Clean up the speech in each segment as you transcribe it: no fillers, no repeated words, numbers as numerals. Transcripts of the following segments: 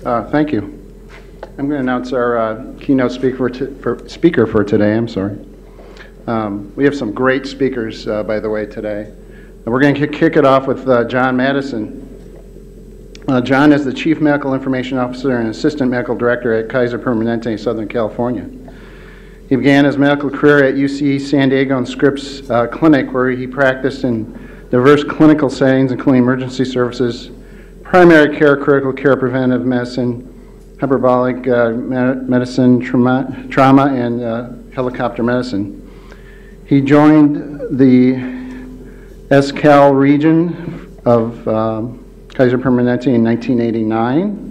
Thank you. I'm going to announce our keynote speaker for today. I'm sorry. We have some great speakers, by the way, today. And we're going to kick it off with John Mattison. John is the Chief Medical Information Officer and Assistant Medical Director at Kaiser Permanente, Southern California. He began his medical career at UC San Diego and Scripps Clinic, where he practiced in diverse clinical settings, including emergency services, primary care, critical care, preventive medicine, hyperbolic medicine, trauma, and helicopter medicine. He joined the SCAL region of Kaiser Permanente in 1989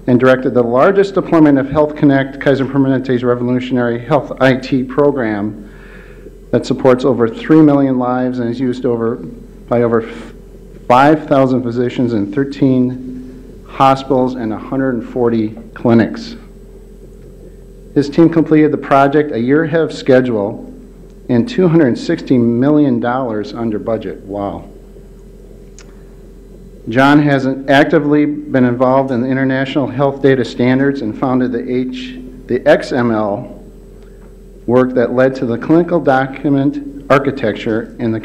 and directed the largest deployment of Health Connect, Kaiser Permanente's revolutionary health IT program that supports over 3 million lives and is used by over 5,000 physicians in 13 hospitals and 140 clinics. His team completed the project a year ahead of schedule and $260 million under budget. Wow. John has actively been involved in the international health data standards and founded the XML work that led to the clinical document architecture and the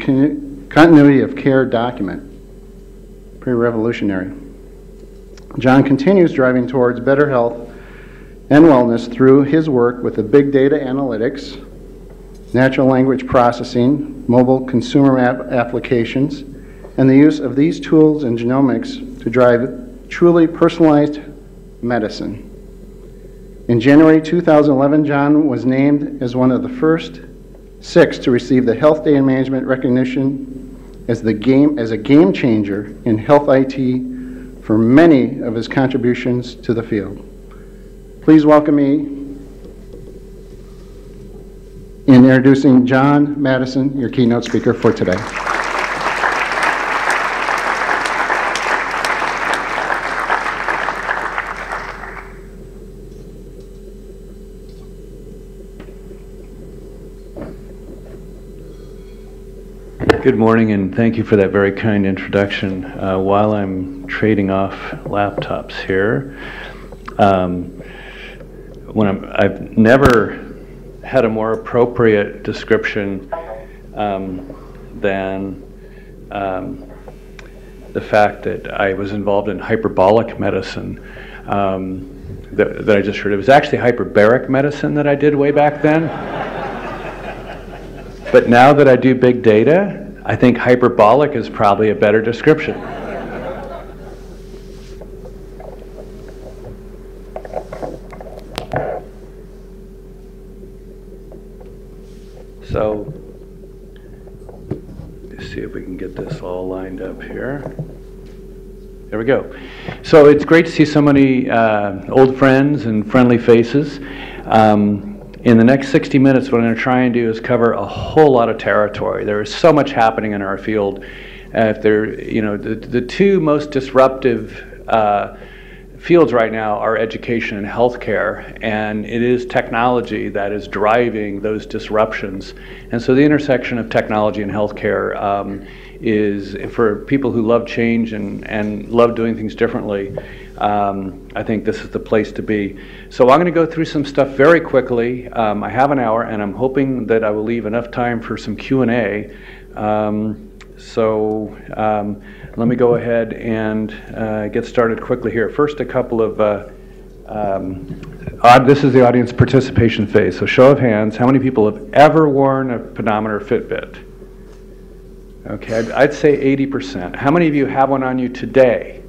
continuity of care document. Pretty revolutionary. John continues driving towards better health and wellness through his work with the big data analytics, natural language processing, mobile consumer applications, and the use of these tools and genomics to drive truly personalized medicine. In January 2011, John was named as one of the first 6 to receive the Health Data Management recognition as a game changer in health IT for many of his contributions to the field. Please welcome me in introducing John Mattison, your keynote speaker for today. Good morning, and thank you for that very kind introduction. While I'm trading off laptops here, I've never had a more appropriate description than the fact that I was involved in hyperbolic medicine that I just heard. It was actually hyperbaric medicine that I did way back then. But now that I do big data, I think hyperbolic is probably a better description. So, let's see if we can get this all lined up here. There we go. So it's great to see so many old friends and friendly faces. In the next 60 minutes, what I'm going to try and do is cover a whole lot of territory. There is so much happening in our field. The 2 most disruptive fields right now are education and healthcare, and it is technology that is driving those disruptions. And so the intersection of technology and healthcare is, for people who love change and love doing things differently, I think this is the place to be. So I'm going to go through some stuff very quickly. I have an hour, and I'm hoping that I will leave enough time for some Q&A. Let me go ahead and get started quickly here. First, a couple of, this is the audience participation phase. So show of hands, how many people have ever worn a pedometer Fitbit? Okay, I'd say 80%. How many of you have one on you today?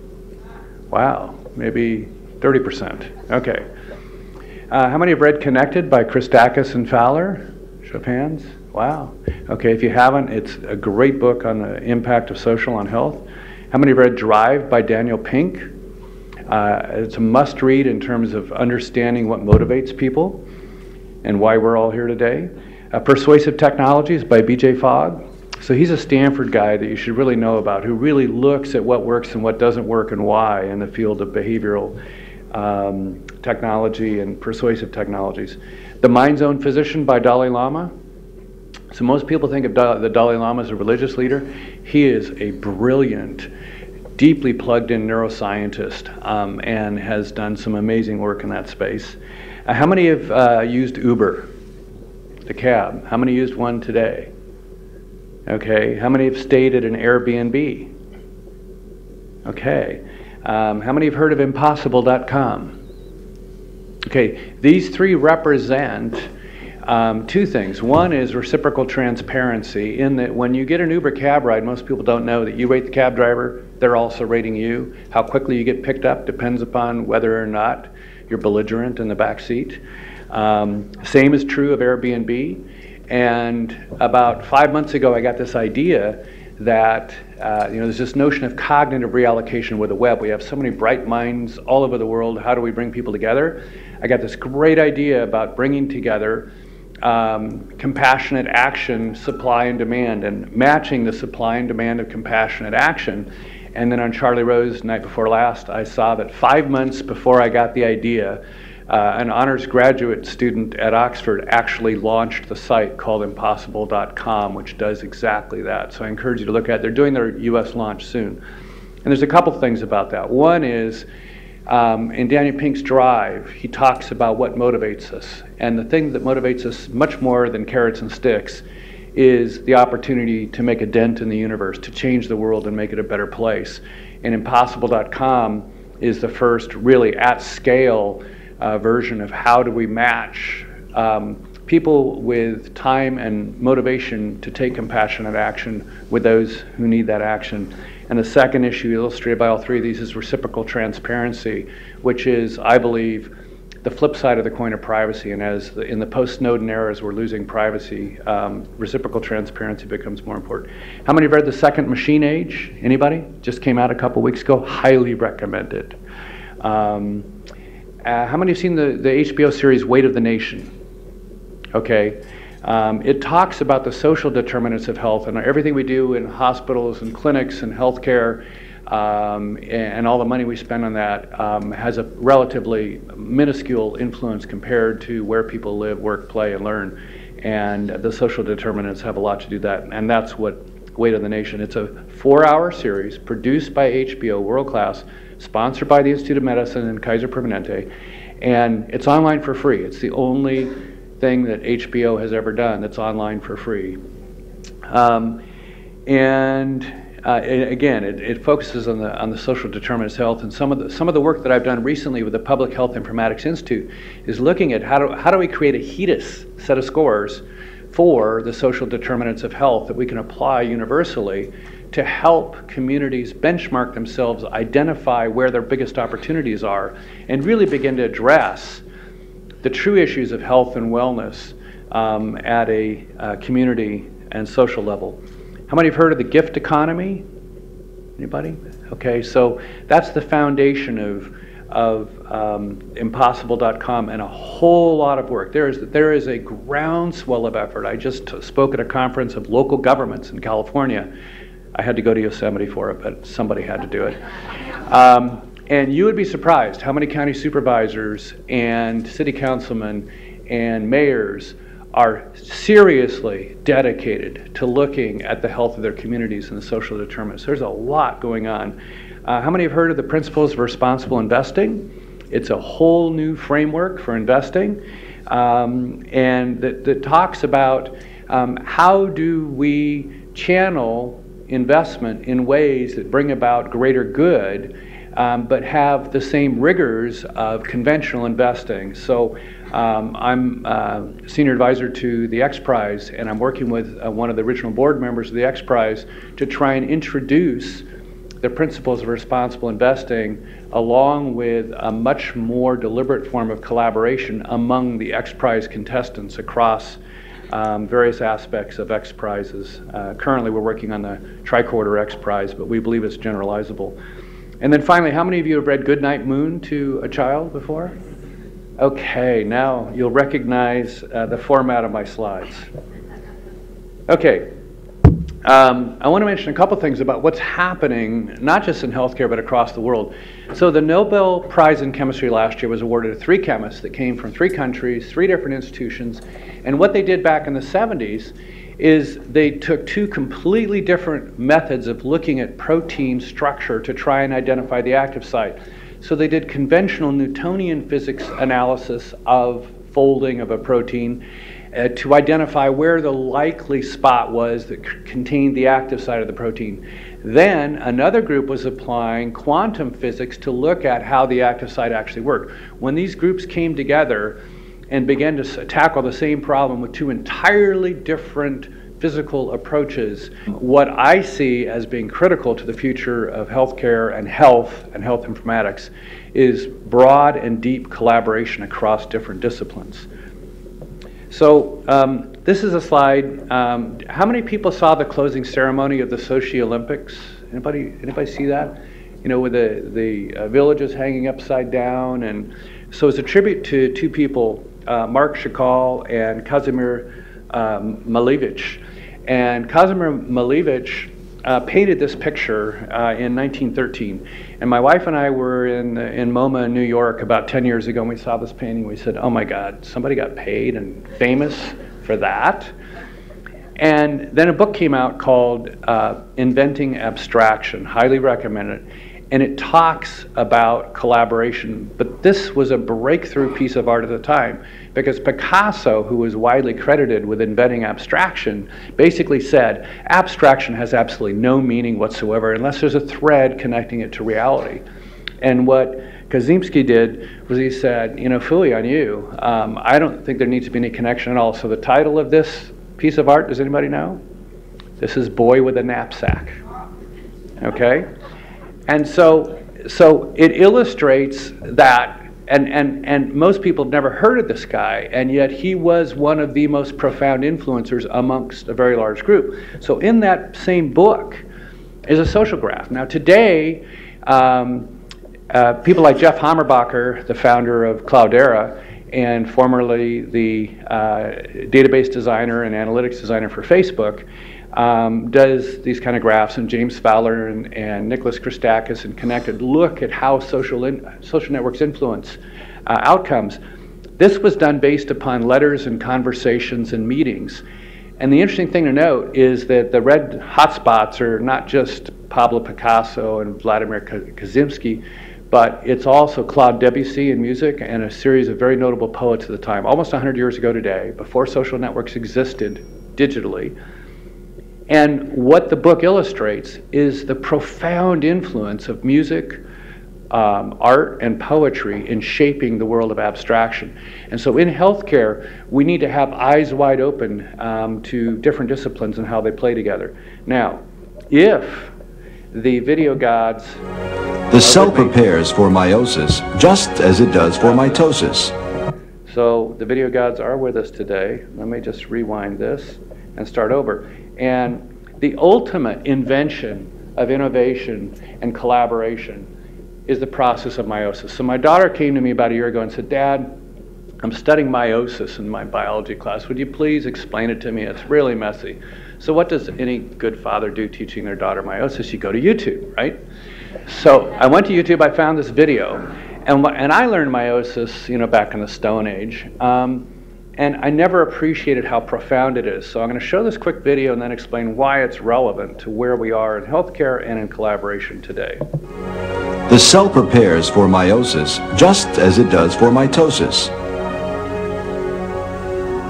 Wow, maybe 30%. Okay. How many have read Connected by Christakis and Fowler? Show of hands. Wow. Okay, if you haven't, it's a great book on the impact of social on health. How many have read Drive by Daniel Pink? It's a must read in terms of understanding what motivates people and why we're all here today. Persuasive Technologies by B.J. Fogg. So he's a Stanford guy that you should really know about, who really looks at what works and what doesn't work and why in the field of behavioral technology and persuasive technologies. The Mind's Own Physician by Dalai Lama. So most people think of the Dalai Lama as a religious leader. He is a brilliant deeply plugged-in neuroscientist, and has done some amazing work in that space. How many have used Uber, the cab? How many used one today? Okay. How many have stayed at an Airbnb? Okay. How many have heard of impossible.com? Okay. These three represent two things. One is reciprocal transparency, in that when you get an Uber cab ride, most people don't know that you rate the cab driver, they're also rating you. How quickly you get picked up depends upon whether or not you're belligerent in the back seat. Same is true of Airbnb. And about 5 months ago, I got this idea that there's this notion of cognitive reallocation with the web. We have so many bright minds all over the world. How do we bring people together? I got this great idea about bringing together compassionate action, supply and demand, and matching the supply and demand of compassionate action. And then on Charlie Rose, night before last, I saw that 5 months before I got the idea, an honors graduate student at Oxford actually launched the site called impossible.com, which does exactly that. So I encourage you to look at it. They're doing their US launch soon. And there's a couple things about that. One is, in Daniel Pink's Drive, he talks about what motivates us. And the thing that motivates us much more than carrots and sticks is the opportunity to make a dent in the universe, to change the world and make it a better place. And impossible.com is the first really at-scale version of how do we match people with time and motivation to take compassionate action with those who need that action. And the second issue illustrated by all three of these is reciprocal transparency, which is, I believe, the flip side of the coin of privacy. And as in the post-Snowden era, as we're losing privacy, reciprocal transparency becomes more important. How many have read The Second Machine Age? Anybody? Just came out a couple weeks ago. Highly recommended. How many have seen the HBO series Weight of the Nation? Okay. It talks about the social determinants of health and everything we do in hospitals and clinics and healthcare, and all the money we spend on that has a relatively minuscule influence compared to where people live, work, play, and learn. And the social determinants have a lot to do with that. And that's what Weight of the Nation. It's a 4-hour series produced by HBO, world class, sponsored by the Institute of Medicine and Kaiser Permanente, and it's online for free. It's the only thing that HBO has ever done that's online for free. Again, it focuses on the social determinants of health, and some of the work that I've done recently with the Public Health Informatics Institute is looking at how do we create a HEDIS set of scores for the social determinants of health that we can apply universally to help communities benchmark themselves, identify where their biggest opportunities are, and really begin to address the true issues of health and wellness at a community and social level. How many have heard of the gift economy? Anybody? Okay, so that's the foundation of impossible.com and a whole lot of work. There is a groundswell of effort. I just spoke at a conference of local governments in California. I had to go to Yosemite for it, but somebody had to do it. And you would be surprised how many county supervisors and city councilmen and mayors are seriously dedicated to looking at the health of their communities and the social determinants. There's a lot going on. How many have heard of the principles of responsible investing? It's a whole new framework for investing, and that talks about how do we channel investment in ways that bring about greater good, but have the same rigors of conventional investing. So I'm senior advisor to the X Prize, and I'm working with one of the original board members of the X Prize to try and introduce the principles of responsible investing along with a much more deliberate form of collaboration among the X Prize contestants across various aspects of X Prizes. Currently we're working on the tricorder X Prize, but we believe it's generalizable. And then finally, how many of you have read Goodnight Moon to a child before? Okay, now you'll recognize the format of my slides. Okay, I want to mention a couple things about what's happening, not just in healthcare, but across the world. So the Nobel Prize in Chemistry last year was awarded to 3 chemists that came from 3 countries, 3 different institutions, and what they did back in the 70s is they took two completely different methods of looking at protein structure to try and identify the active site. So they did conventional Newtonian physics analysis of folding of a protein to identify where the likely spot was that contained the active site of the protein. Then another group was applying quantum physics to look at how the active site actually worked. When these groups came together and began to tackle the same problem with two entirely different physical approaches, what I see as being critical to the future of healthcare and health informatics is broad and deep collaboration across different disciplines. So this is a slide. How many people saw the closing ceremony of the Sochi Olympics? Anybody see that? You know, with the villages hanging upside down. And so it's a tribute to two people, Mark Shakal and Kazimir Malevich. And Kazimir Malevich painted this picture in 1913. And my wife and I were in MoMA in New York about 10 years ago, and we saw this painting. We said, oh my God, somebody got paid and famous for that? And then a book came out called Inventing Abstraction, highly recommended. And it talks about collaboration, but this was a breakthrough piece of art at the time, because Picasso, who was widely credited with inventing abstraction, basically said abstraction has absolutely no meaning whatsoever unless there's a thread connecting it to reality. And what Kaczynski did was he said, you know, fooey on you, I don't think there needs to be any connection at all. So the title of this piece of art, does anybody know? This is Boy with a Knapsack, okay? And so it illustrates that, and most people have never heard of this guy, and yet he was one of the most profound influencers amongst a very large group. So in that same book is a social graph. Now today, people like Jeff Hammerbacher, the founder of Cloudera, and formerly the database designer and analytics designer for Facebook, does these kind of graphs, and James Fowler and Nicholas Christakis and Connected look at how social networks influence outcomes. This was done based upon letters and conversations and meetings. And the interesting thing to note is that the red hotspots are not just Pablo Picasso and Vladimir Kaczynski, but it's also Claude Debussy in music and a series of very notable poets at the time, almost 100 years ago today, before social networks existed digitally. And what the book illustrates is the profound influence of music, art, and poetry in shaping the world of abstraction. And so in healthcare, we need to have eyes wide open to different disciplines and how they play together. Now, if the video gods... The cell prepares for meiosis just as it does for mitosis. So the video gods are with us today. Let me just rewind this and start over. And the ultimate invention of innovation and collaboration is the process of meiosis. So my daughter came to me about a year ago and said, Dad, I'm studying meiosis in my biology class. Would you please explain it to me? It's really messy. So what does any good father do teaching their daughter meiosis? You go to YouTube, right? So I went to YouTube, I found this video, and I learned meiosis, you know, back in the Stone Age. And I never appreciated how profound it is. So I'm going to show this quick video and then explain why it's relevant to where we are in healthcare and in collaboration today. The cell prepares for meiosis just as it does for mitosis.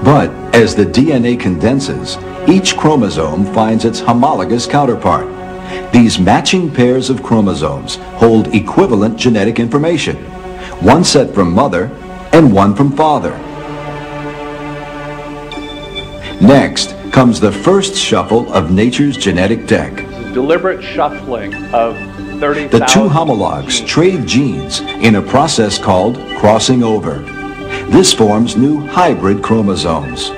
But as the DNA condenses, each chromosome finds its homologous counterpart. These matching pairs of chromosomes hold equivalent genetic information, one set from mother and one from father. Next comes the first shuffle of nature's genetic deck. Deliberate shuffling of 30,000 The two homologs trade genes in a process called crossing over. This forms new hybrid chromosomes.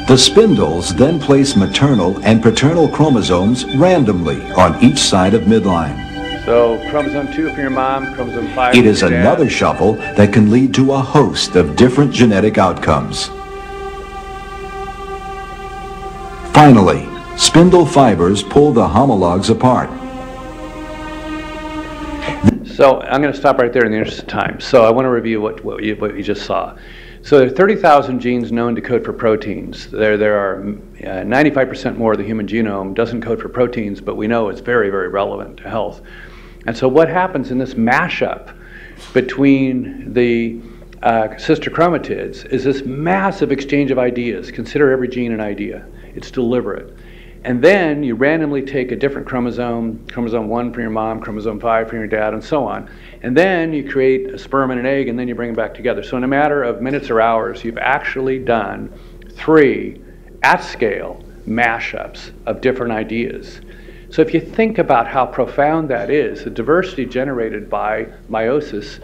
The spindles then place maternal and paternal chromosomes randomly on each side of midline. So chromosome 2 from your mom, chromosome 5 It from is your dad. another shuffle that can lead to a host of different genetic outcomes. Finally, spindle fibers pull the homologs apart. So I'm going to stop right there in the interest of time. So I want to review what you just saw. So there are 30,000 genes known to code for proteins. There are 95% more of the human genome doesn't code for proteins, but we know it's very, very relevant to health. And so what happens in this mashup between the sister chromatids is this massive exchange of ideas. Consider every gene an idea. It's deliberate. And then you randomly take a different chromosome, chromosome 1 from your mom, chromosome 5 from your dad, and so on. And then you create a sperm and an egg, and then you bring them back together. So in a matter of minutes or hours, you've actually done 3 at-scale mashups of different ideas. So if you think about how profound that is, the diversity generated by meiosis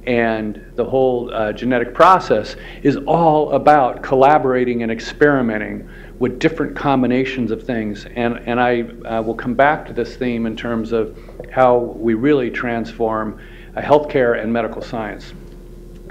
and the whole genetic process is all about collaborating and experimenting with different combinations of things. And I will come back to this theme in terms of how we really transform healthcare and medical science.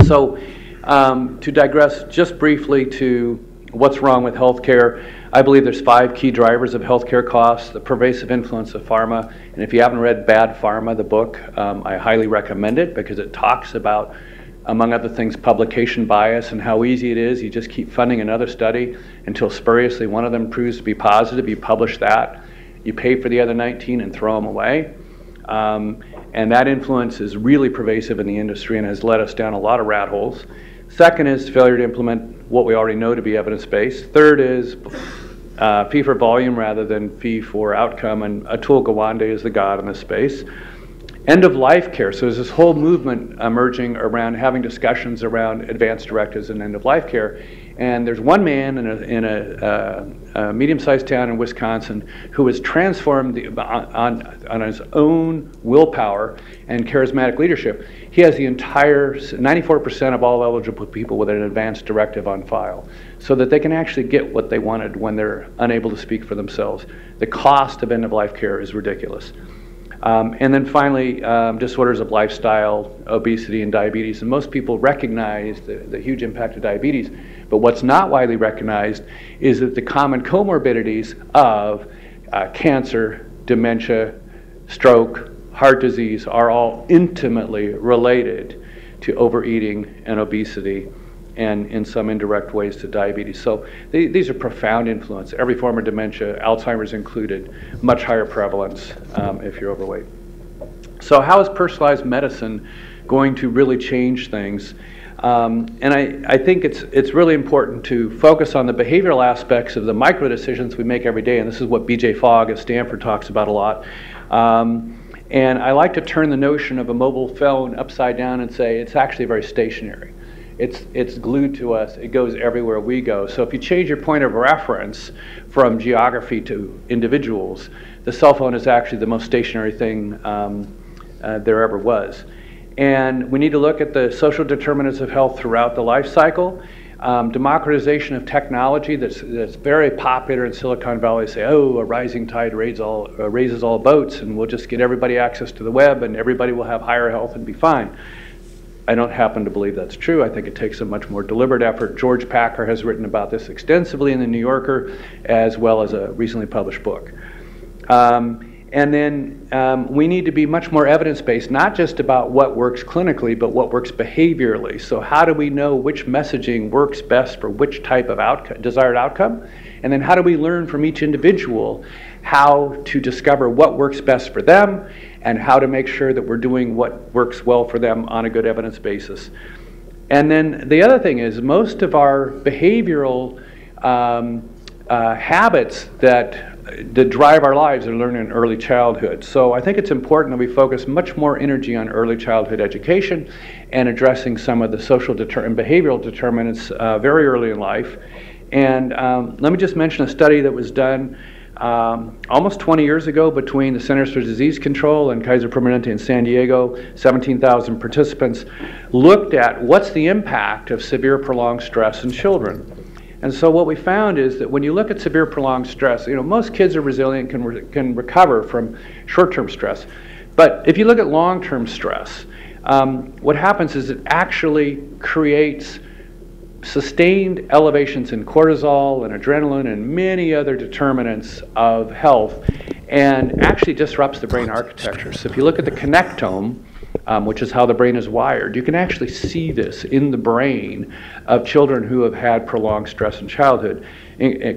So to digress just briefly to what's wrong with healthcare, I believe there's 5 key drivers of healthcare costs: the pervasive influence of pharma. And if you haven't read Bad Pharma, the book, I highly recommend it because it talks about, among other things, publication bias and how easy it is. You just keep funding another study until spuriously one of them proves to be positive. You publish that. You pay for the other 19 and throw them away. And that influence is really pervasive in the industry and has led us down a lot of rat holes. Second is failure to implement what we already know to be evidence-based. Third is fee for volume rather than fee for outcome, and Atul Gawande is the god in this space. End-of-life care. So there's this whole movement emerging around having discussions around advancce directives and end-of-life care. And there's one man in a medium-sized town in Wisconsin who has transformed on his own willpower and charismatic leadership. He has the entire 94% of all eligible people with an advance directive on file, so that they can actually get what they wanted when they're unable to speak for themselves. The cost of end-of-life care is ridiculous. And then finally, disorders of lifestyle, obesity, and diabetes. And most people recognize the huge impact of diabetes. But what's not widely recognized is that the common comorbidities of cancer, dementia, stroke, heart disease are all intimately related to overeating and obesity, and in some indirect ways to diabetes. So these are profound influence. Every form of dementia, Alzheimer's included, much higher prevalence if you're overweight. So how is personalized medicine going to really change things? And I think it's really important to focus on the behavioral aspects of the micro decisions we make every day, and this is what B.J. Fogg at Stanford talks about a lot. And I like to turn the notion of a mobile phone upside down and say it's actually very stationary. It's glued to us. It goes everywhere we go. So if you change your point of reference from geography to individuals, the cell phone is actually the most stationary thing there ever was. And we need to look at the social determinants of health throughout the life cycle. Democratization of technology that's very popular in Silicon Valley. Say, oh, a rising tide raises all boats, and we'll just get everybody access to the web, and everybody will have higher health and be fine. I don't happen to believe that's true. I think it takes a much more deliberate effort. George Packer has written about this extensively in the New Yorker, as well as a recently published book. And then we need to be much more evidence-based, not just about what works clinically, but what works behaviorally. So how do we know which messaging works best for which type of desired outcome? And then how do we learn from each individual how to discover what works best for them and how to make sure that we're doing what works well for them on a good evidence basis. And then the other thing is most of our behavioral habits that drive our lives are learned in early childhood. So I think it's important that we focus much more energy on early childhood education and addressing some of the social and behavioral determinants very early in life. And let me just mention a study that was done almost 20 years ago between the Centers for Disease Control and Kaiser Permanente in San Diego. 17,000 participants looked at what's the impact of severe prolonged stress in children. And so what we found is that when you look at severe prolonged stress, most kids are resilient, can recover from short-term stress. But if you look at long-term stress, what happens is it actually creates sustained elevations in cortisol and adrenaline and many other determinants of health, and actually disrupts the brain architecture. So if you look at the connectome which is how the brain is wired. You can actually see this in the brain of children who have had prolonged stress in childhood.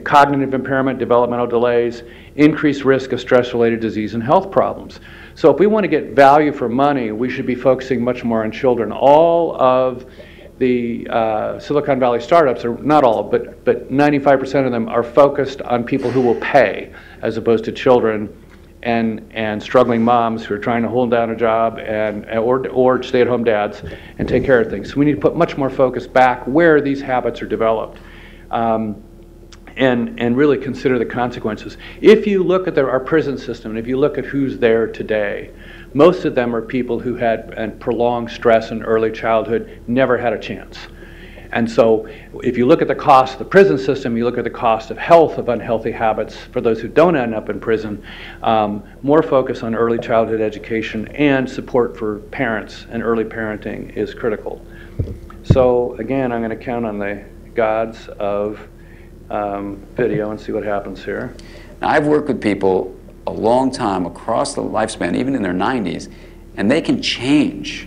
Cognitive impairment, developmental delays, increased risk of stress-related disease and health problems. So if we want to get value for money, we should be focusing much more on children. All of the Silicon Valley startups, or not all, but 95% of them are focused on people who will pay, as opposed to children and struggling moms who are trying to hold down a job or stay-at-home dads and take care of things. So we need to put much more focus back where these habits are developed. And really consider the consequences. If you look at our prison system, and if you look at who's there today, most of them are people who had prolonged stress in early childhood, never had a chance. And so if you look at the cost of the prison system, you look at the cost of health of unhealthy habits for those who don't end up in prison, more focus on early childhood education and support for parents and early parenting is critical. So again, I'm going to count on the gods of video and see what happens here. Now, I've worked with people a long time across the lifespan, even in their 90s, and they can change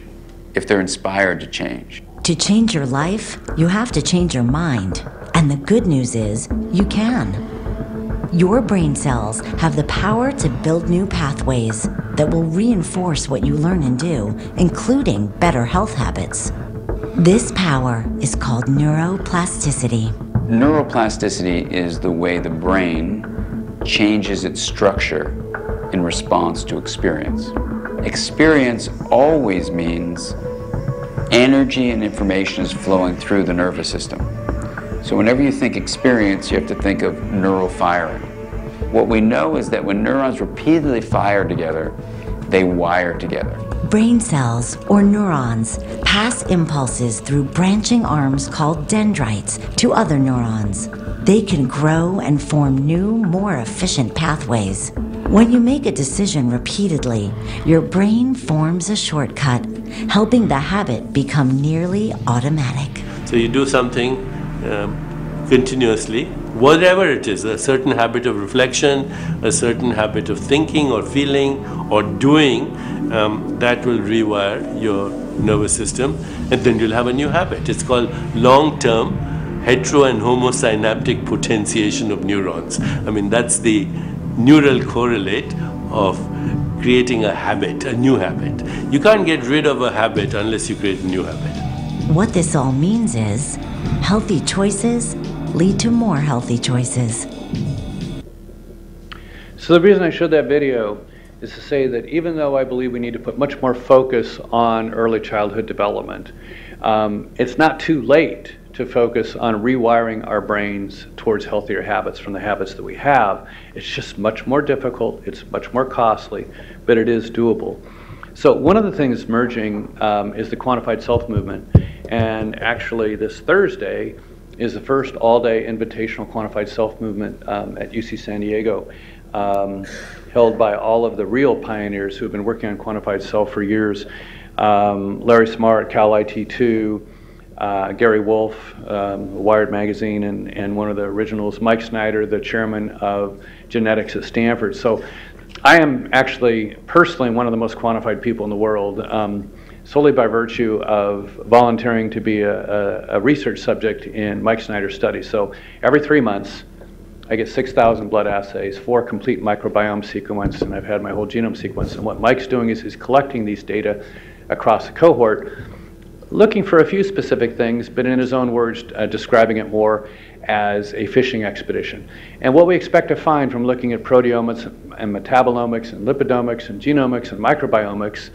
if they're inspired to change. To change your life, you have to change your mind. And the good news is, you can. Your brain cells have the power to build new pathways that will reinforce what you learn and do, including better health habits. This power is called neuroplasticity. Neuroplasticity is the way the brain changes its structure in response to experience. Experience always means energy and information is flowing through the nervous system. So whenever you think experience, you have to think of neural firing. What we know is that when neurons repeatedly fire together, they wire together. Brain cells, or neurons, pass impulses through branching arms called dendrites to other neurons. They can grow and form new, more efficient pathways. When you make a decision repeatedly, your brain forms a shortcut, helping the habit become nearly automatic. So you do something continuously, whatever it is, a certain habit of reflection, a certain habit of thinking or feeling or doing, that will rewire your nervous system, and then you'll have a new habit. It's called long-term hetero and homosynaptic potentiation of neurons. I mean, that's the neural correlate of creating a habit, a new habit. You can't get rid of a habit unless you create a new habit. What this all means is, healthy choices lead to more healthy choices. So the reason I showed that video is to say that even though I believe we need to put much more focus on early childhood development, it's not too late to focus on rewiring our brains towards healthier habits from the habits that we have. It's just much more difficult, it's much more costly, but it is doable. So one of the things merging is the quantified self movement, and actually this Thursday is the first all-day invitational quantified self movement at UC San Diego, held by all of the real pioneers who have been working on quantified self for years. Larry Smart, Cal IT2, Gary Wolf, Wired Magazine, and one of the originals, Mike Snyder, the chairman of genetics at Stanford. So I am actually personally one of the most quantified people in the world, solely by virtue of volunteering to be a research subject in Mike Snyder's study. So every 3 months, I get 6,000 blood assays, 4 complete microbiome sequence, and I've had my whole genome sequence. And what Mike's doing is he's collecting these data across the cohort, looking for a few specific things, but in his own words, describing it more as a fishing expedition. And what we expect to find from looking at proteomics and metabolomics and lipidomics and genomics and microbiomics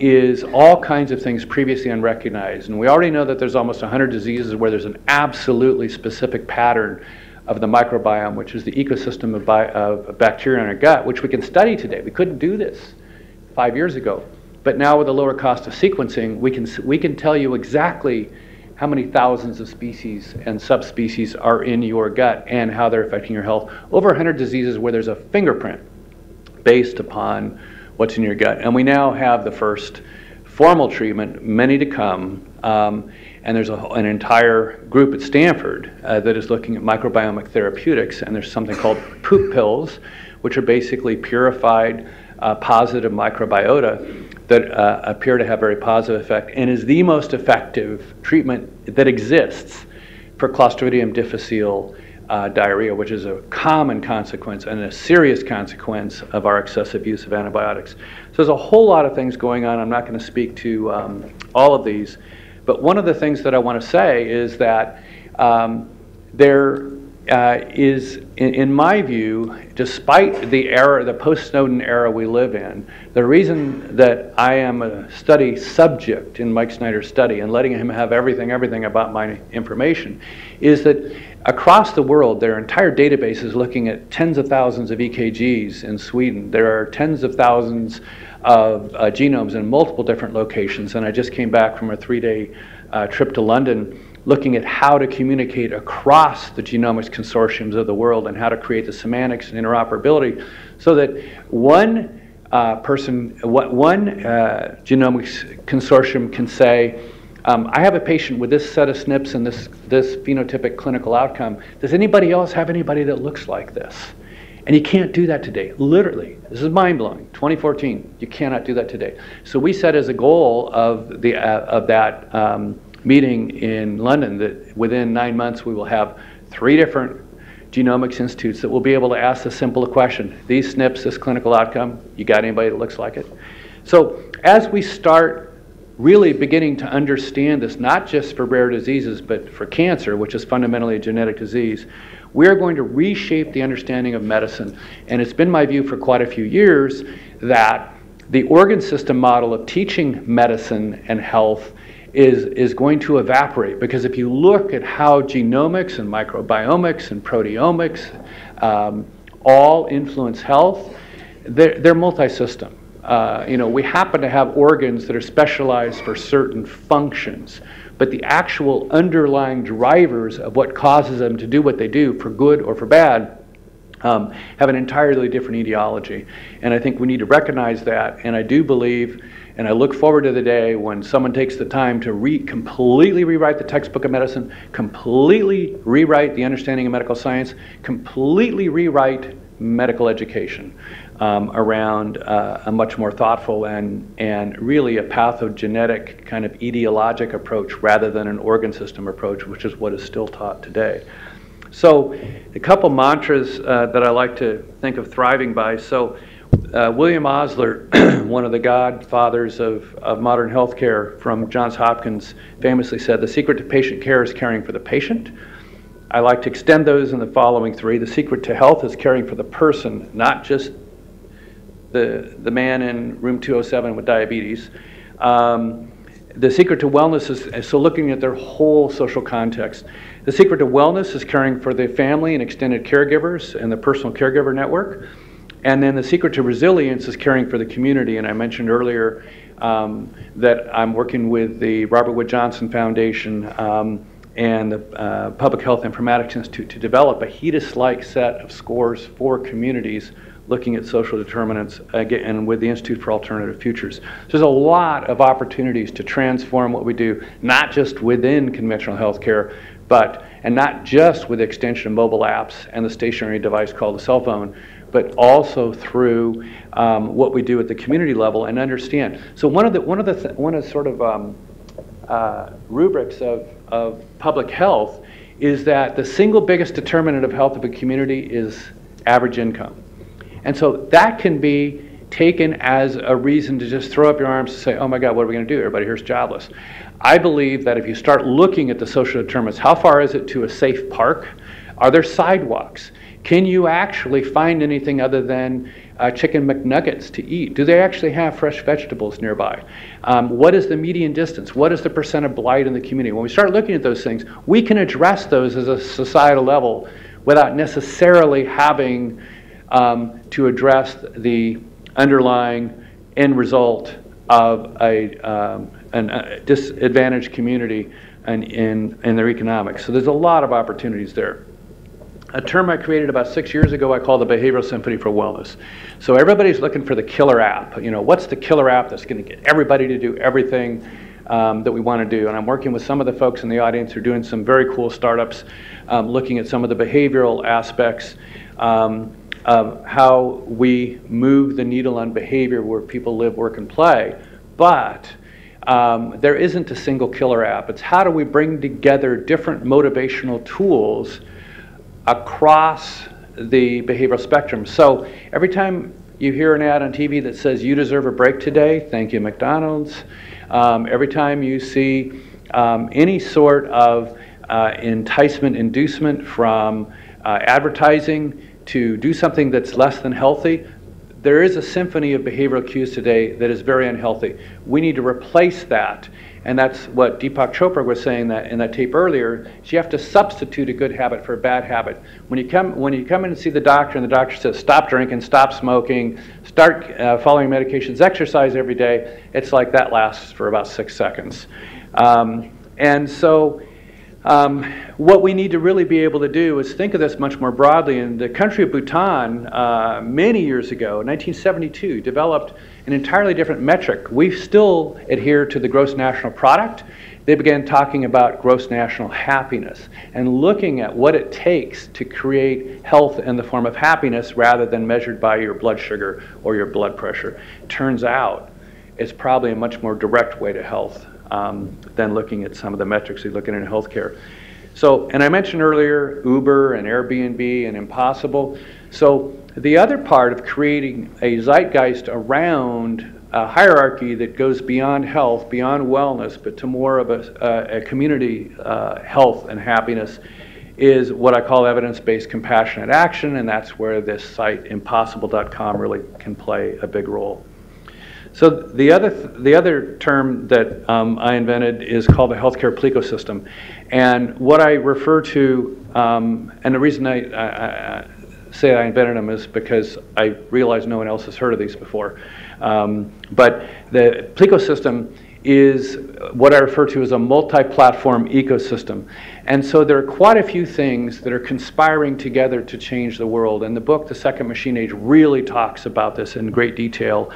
is all kinds of things previously unrecognized. And we already know that there's almost 100 diseases where there's an absolutely specific pattern of the microbiome, which is the ecosystem of bacteria in our gut, which we can study today. We couldn't do this 5 years ago. But now with the lower cost of sequencing, we can tell you exactly how many thousands of species and subspecies are in your gut and how they're affecting your health. Over 100 diseases where there's a fingerprint based upon what's in your gut. And we now have the first formal treatment, many to come, and there's an entire group at Stanford that is looking at microbiomic therapeutics, and there's something called poop pills, which are basically purified positive microbiota that appear to have very positive effect, and is the most effective treatment that exists for Clostridium difficile diarrhea, which is a common consequence and a serious consequence of our excessive use of antibiotics. So there's a whole lot of things going on. I'm not going to speak to all of these, but one of the things that I want to say is that there is, in my view, despite the era, the post-Snowden era we live in, the reason that I am a study subject in Mike Snyder's study and letting him have everything about my information is that across the world, there are entire databases looking at tens of thousands of EKGs in Sweden. There are tens of thousands of genomes in multiple different locations, and I just came back from a 3-day trip to London looking at how to communicate across the genomics consortiums of the world and how to create the semantics and interoperability so that one genomics consortium can say, I have a patient with this set of SNPs and this phenotypic clinical outcome. Does anybody else have anybody that looks like this? And you can't do that today, literally. This is mind-blowing, 2014. You cannot do that today. So we set as a goal of that meeting in London that within 9 months we will have 3 different genomics institutes that will be able to ask the simple question, these SNPs, this clinical outcome, you got anybody that looks like it? So as we start really beginning to understand this, not just for rare diseases, but for cancer, which is fundamentally a genetic disease, we're going to reshape the understanding of medicine. And it's been my view for quite a few years that the organ system model of teaching medicine and health is going to evaporate, because if you look at how genomics and microbiomics and proteomics all influence health, they're multi-system. We happen to have organs that are specialized for certain functions, but the actual underlying drivers of what causes them to do what they do, for good or for bad, have an entirely different etiology. And I think we need to recognize that, and I do believe, and I look forward to the day when someone takes the time to completely rewrite the textbook of medicine, completely rewrite the understanding of medical science, completely rewrite medical education around a much more thoughtful and really a pathogenetic kind of etiologic approach rather than an organ system approach, which is what is still taught today. So a couple mantras that I like to think of thriving by. So William Osler, one of the godfathers of modern healthcare from Johns Hopkins, famously said, the secret to patient care is caring for the patient. I like to extend those in the following 3. The secret to health is caring for the person, not just the man in room 207 with diabetes. The secret to wellness is so looking at their whole social context. The secret to wellness is caring for the family and extended caregivers and the personal caregiver network. And then the secret to resilience is caring for the community. And I mentioned earlier that I'm working with the Robert Wood Johnson Foundation and the Public Health Informatics Institute to develop a HEDIS-like set of scores for communities looking at social determinants, and with the Institute for Alternative Futures. So there's a lot of opportunities to transform what we do, not just within conventional healthcare, and not just with the extension of mobile apps and the stationary device called the cell phone, but also through what we do at the community level and understand. So one of the sort of rubrics of public health is that the single biggest determinant of health of a community is average income. And so that can be taken as a reason to just throw up your arms and say, oh my God, what are we going to do? Everybody here's jobless. I believe that if you start looking at the social determinants, how far is it to a safe park? Are there sidewalks? Can you actually find anything other than chicken McNuggets to eat? Do they actually have fresh vegetables nearby? What is the median distance? What is the percent of blight in the community? When we start looking at those things, we can address those as a societal level without necessarily having to address the underlying end result of a disadvantaged community in their economics. So there's a lot of opportunities there. A term I created about 6 years ago I call the Behavioral Symphony for Wellness. So everybody's looking for the killer app. What's the killer app that's going to get everybody to do everything that we want to do? And I'm working with some of the folks in the audience who are doing some very cool startups looking at some of the behavioral aspects of how we move the needle on behavior where people live, work, and play. but there isn't a single killer app. It's how do we bring together different motivational tools across the behavioral spectrum. So every time you hear an ad on TV that says you deserve a break today, thank you McDonald's. Every time you see any sort of enticement, inducement from advertising to do something that's less than healthy, there is a symphony of behavioral cues today that is very unhealthy. We need to replace that. And that's what Deepak Chopra was saying that in that tape earlier, is you have to substitute a good habit for a bad habit. When you come in and see the doctor and the doctor says, stop drinking, stop smoking, start following medications, exercise every day, it's like that lasts for about 6 seconds. And so what we need to really be able to do is think of this much more broadly. In the country of Bhutan, many years ago, 1972, developed an entirely different metric. We still adhere to the gross national product. They began talking about gross national happiness and looking at what it takes to create health in the form of happiness rather than measured by your blood sugar or your blood pressure. Turns out it's probably a much more direct way to health than looking at some of the metrics we look at in healthcare. So, and I mentioned earlier Uber and Airbnb and Impossible. So the other part of creating a zeitgeist around a hierarchy that goes beyond health, beyond wellness, but to more of a community health and happiness is what I call evidence-based compassionate action, and that's where this site impossible.com really can play a big role. So the other term that I invented is called the healthcare plecosystem. And what I refer to, and the reason I say I invented them is because I realize no one else has heard of these before. But the plecosystem is what I refer to as a multi-platform ecosystem. And so there are quite a few things that are conspiring together to change the world. And the book, The Second Machine Age, really talks about this in great detail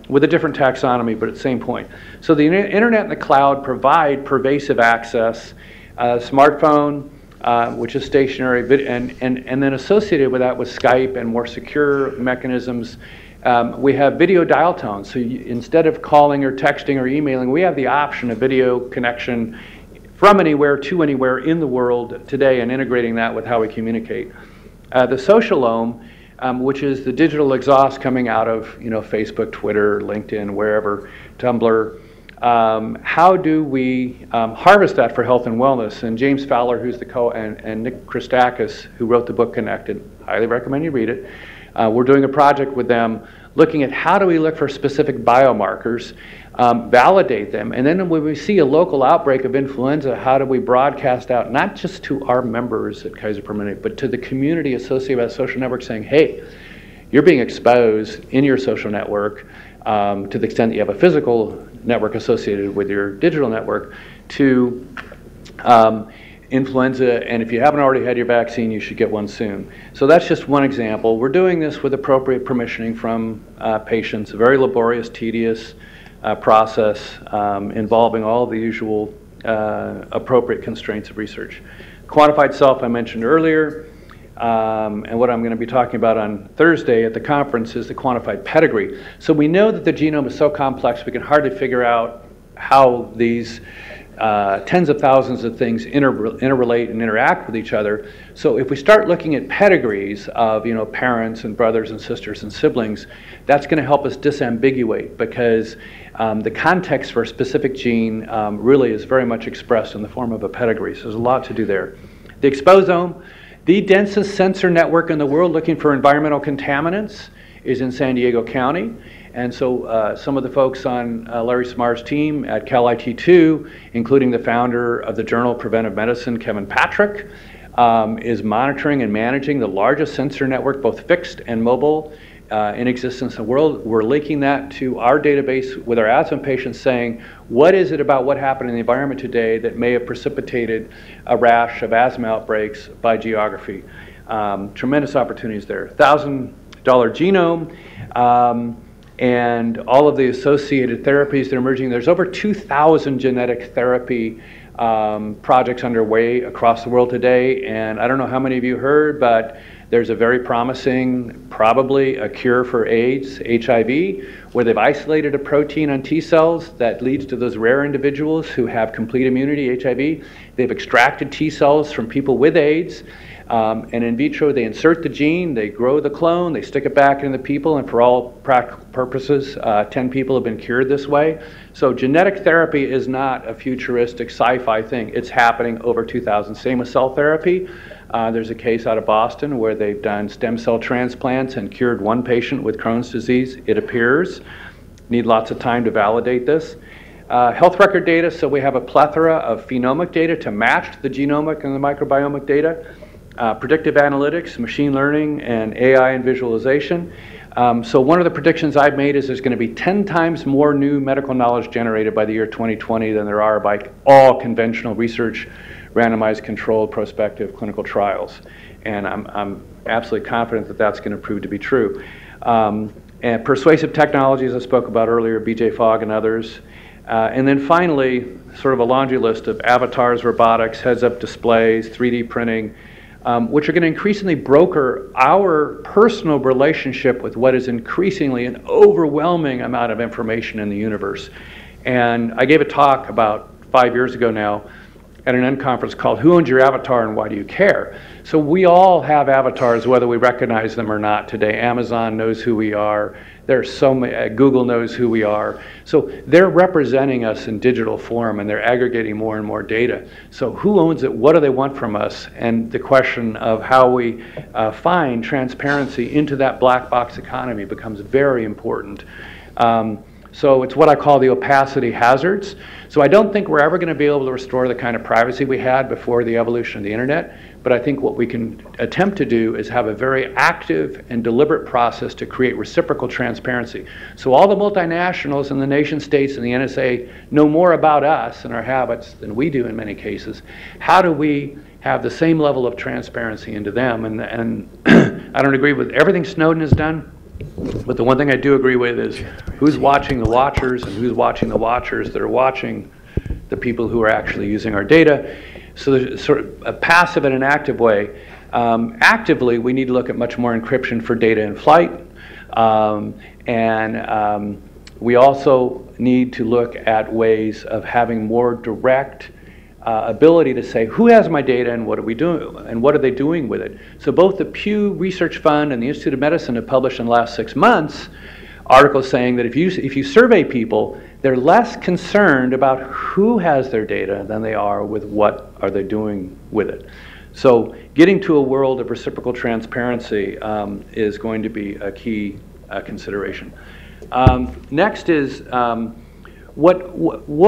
with a different taxonomy, but at the same point. So the internet and the cloud provide pervasive access, smartphone, which is stationary, and then associated with that with Skype and more secure mechanisms. We have video dial tones, so instead of calling or texting or emailing, we have the option of video connection from anywhere to anywhere in the world today and integrating that with how we communicate. The socialome, which is the digital exhaust coming out of Facebook, Twitter, LinkedIn, wherever, Tumblr. How do we harvest that for health and wellness? And James Fowler, who's the and Nick Christakis, who wrote the book Connected, highly recommend you read it. We're doing a project with them looking at how do we look for specific biomarkers, validate them, and then when we see a local outbreak of influenza, how do we broadcast out, not just to our members at Kaiser Permanente, but to the community associated with that social network saying, hey, you're being exposed in your social network to the extent that you have a physical network associated with your digital network to influenza, and if you haven't already had your vaccine, you should get one soon. So that's just one example. We're doing this with appropriate permissioning from patients, a very laborious, tedious process involving all the usual appropriate constraints of research. Quantified self I mentioned earlier, and what I'm going to be talking about on Thursday at the conference is the quantified pedigree. So we know that the genome is so complex we can hardly figure out how these tens of thousands of things interrelate and interact with each other. So if we start looking at pedigrees of parents and brothers and sisters and siblings, that's going to help us disambiguate because the context for a specific gene really is very much expressed in the form of a pedigree. So there's a lot to do there. The exposome, the densest sensor network in the world looking for environmental contaminants, is in San Diego County. And so some of the folks on Larry Smarr's team at Cal IT2, including the founder of the journal Preventive Medicine, Kevin Patrick, is monitoring and managing the largest sensor network, both fixed and mobile, in existence in the world. We're linking that to our database with our asthma patients saying, what is it about what happened in the environment today that may have precipitated a rash of asthma outbreaks by geography? Tremendous opportunities there. $1,000 genome. And all of the associated therapies that are emerging. There's over 2,000 genetic therapy projects underway across the world today, and I don't know how many of you heard, but There's a very promising, probably a cure for AIDS, HIV, where they've isolated a protein on T cells that leads to those rare individuals who have complete immunity, HIV. They've extracted T cells from people with AIDS, and in vitro they insert the gene, they grow the clone, they stick it back into the people, and for all practical purposes, 10 people have been cured this way. So genetic therapy is not a futuristic sci-fi thing. It's happening over 2000. Same with cell therapy. There's a case out of Boston where they've done stem cell transplants and cured one patient with Crohn's disease, it appears. Need lots of time to validate this. Health record data, so we have a plethora of phenomic data to match the genomic and the microbiomic data. Predictive analytics, machine learning, and AI and visualization. So one of the predictions I've made is there's going to be 10 times more new medical knowledge generated by the year 2020 than there are by all conventional research, randomized controlled prospective clinical trials. And I'm absolutely confident that that's going to prove to be true. And persuasive technologies I spoke about earlier, BJ Fogg and others. And then finally, sort of a laundry list of avatars, robotics, heads-up displays, 3D printing, which are going to increasingly broker our personal relationship with what is increasingly an overwhelming amount of information in the universe. And I gave a talk about 5 years ago now at an unconference called Who Owns Your Avatar and Why Do You Care? So we all have avatars whether we recognize them or not today. Amazon knows who we are. There's so many, Google knows who we are. So they're representing us in digital form and they're aggregating more and more data. So who owns it? What do they want from us? And the question of how we find transparency into that black box economy becomes very important. So it's what I call the opacity hazards. So I don't think we're ever going to be able to restore the kind of privacy we had before the evolution of the internet, but I think what we can attempt to do is have a very active and deliberate process to create reciprocal transparency. So all the multinationals and the nation states and the NSA know more about us and our habits than we do in many cases. How do we have the same level of transparency into them? And I don't agree with everything Snowden has done. But the one thing I do agree with is who's watching the watchers and who's watching the watchers that are watching the people who are actually using our data. So there's sort of a passive and an active way. Actively, we need to look at much more encryption for data in flight. We also need to look at ways of having more direct ability to say who has my data and what are we doing and what are they doing with it. So both the Pew Research Fund and the Institute of Medicine have published in the last 6 months articles saying that if you survey people, they're less concerned about who has their data than they are with what are they doing with it. So getting to a world of reciprocal transparency is going to be a key consideration. Next is what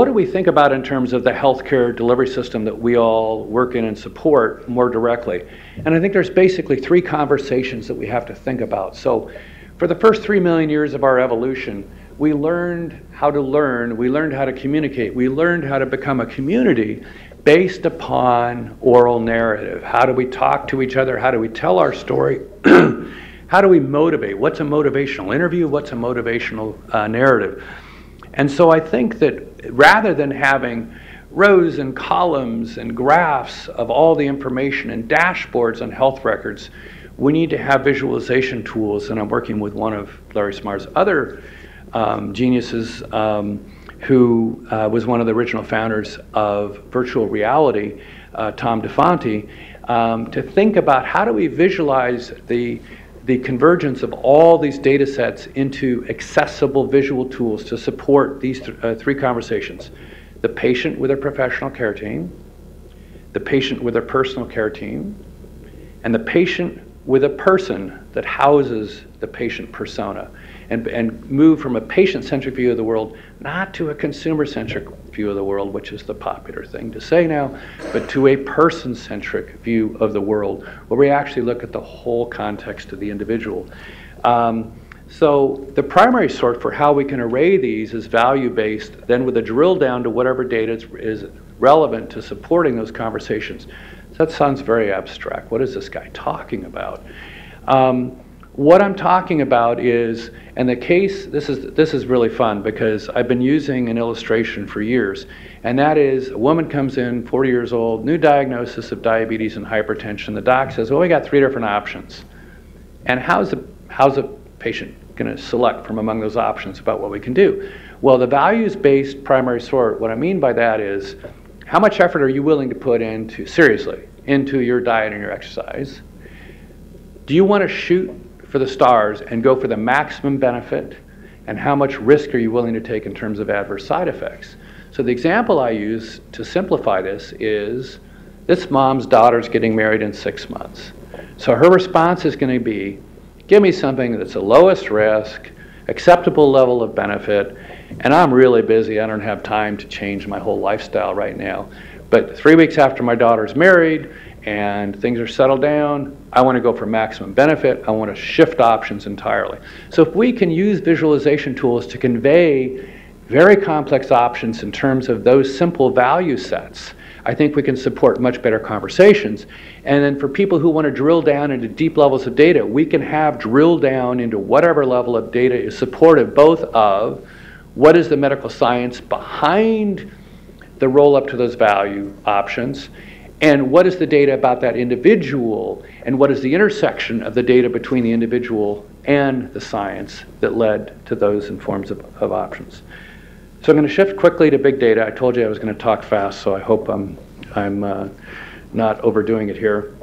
do we think about in terms of the healthcare delivery system that we all work in and support more directly? And I think there's basically 3 conversations that we have to think about. So for the first 3 million years of our evolution, we learned how to learn, we learned how to communicate, we learned how to become a community based upon oral narrative. How do we talk to each other? How do we tell our story? How do we motivate? What's a motivational interview? What's a motivational narrative? And so I think that rather than having rows and columns and graphs of all the information and dashboards on health records, we need to have visualization tools. And I'm working with one of Larry Smarr's other geniuses who was one of the original founders of virtual reality, Tom DeFonte, to think about how do we visualize the convergence of all these data sets into accessible visual tools to support these 3 conversations. The patient with a professional care team, the patient with a personal care team, and the patient with a person that houses the patient persona, and move from a patient-centric view of the world, not to a consumer-centric view of the world, which is the popular thing to say now, but to a person-centric view of the world, where we actually look at the whole context of the individual. So the primary sort for how we can array these is value-based, then with a drill down to whatever data is relevant to supporting those conversations. That sounds very abstract. What is this guy talking about? What I'm talking about is, and the case, this is really fun because I've been using an illustration for years, and that is a woman comes in, 40 years old, new diagnosis of diabetes and hypertension. The doc says, well, we got 3 different options. And how's a patient going to select from among those options about what we can do? Well, the values-based primary sort, what I mean by that is, how much effort are you willing to put seriously, into your diet and your exercise? Do you want to shoot for the stars and go for the maximum benefit? And how much risk are you willing to take in terms of adverse side effects? So the example I use to simplify this is, this mom's daughter's getting married in 6 months. So her response is going to be, give me something that's the lowest risk, acceptable level of benefit, and I'm really busy. I don't have time to change my whole lifestyle right now. But 3 weeks after my daughter's married and things are settled down, I want to go for maximum benefit. I want to shift options entirely. So if we can use visualization tools to convey very complex options in terms of those simple value sets, I think we can support much better conversations. And then for people who want to drill down into deep levels of data, we can have drill down into whatever level of data is supportive both of what is the medical science behind the roll up to those value options, and what is the data about that individual, and what is the intersection of the data between the individual and the science that led to those in forms of options. So I'm going to shift quickly to big data. I told you I was going to talk fast, so I hope I'm not overdoing it here.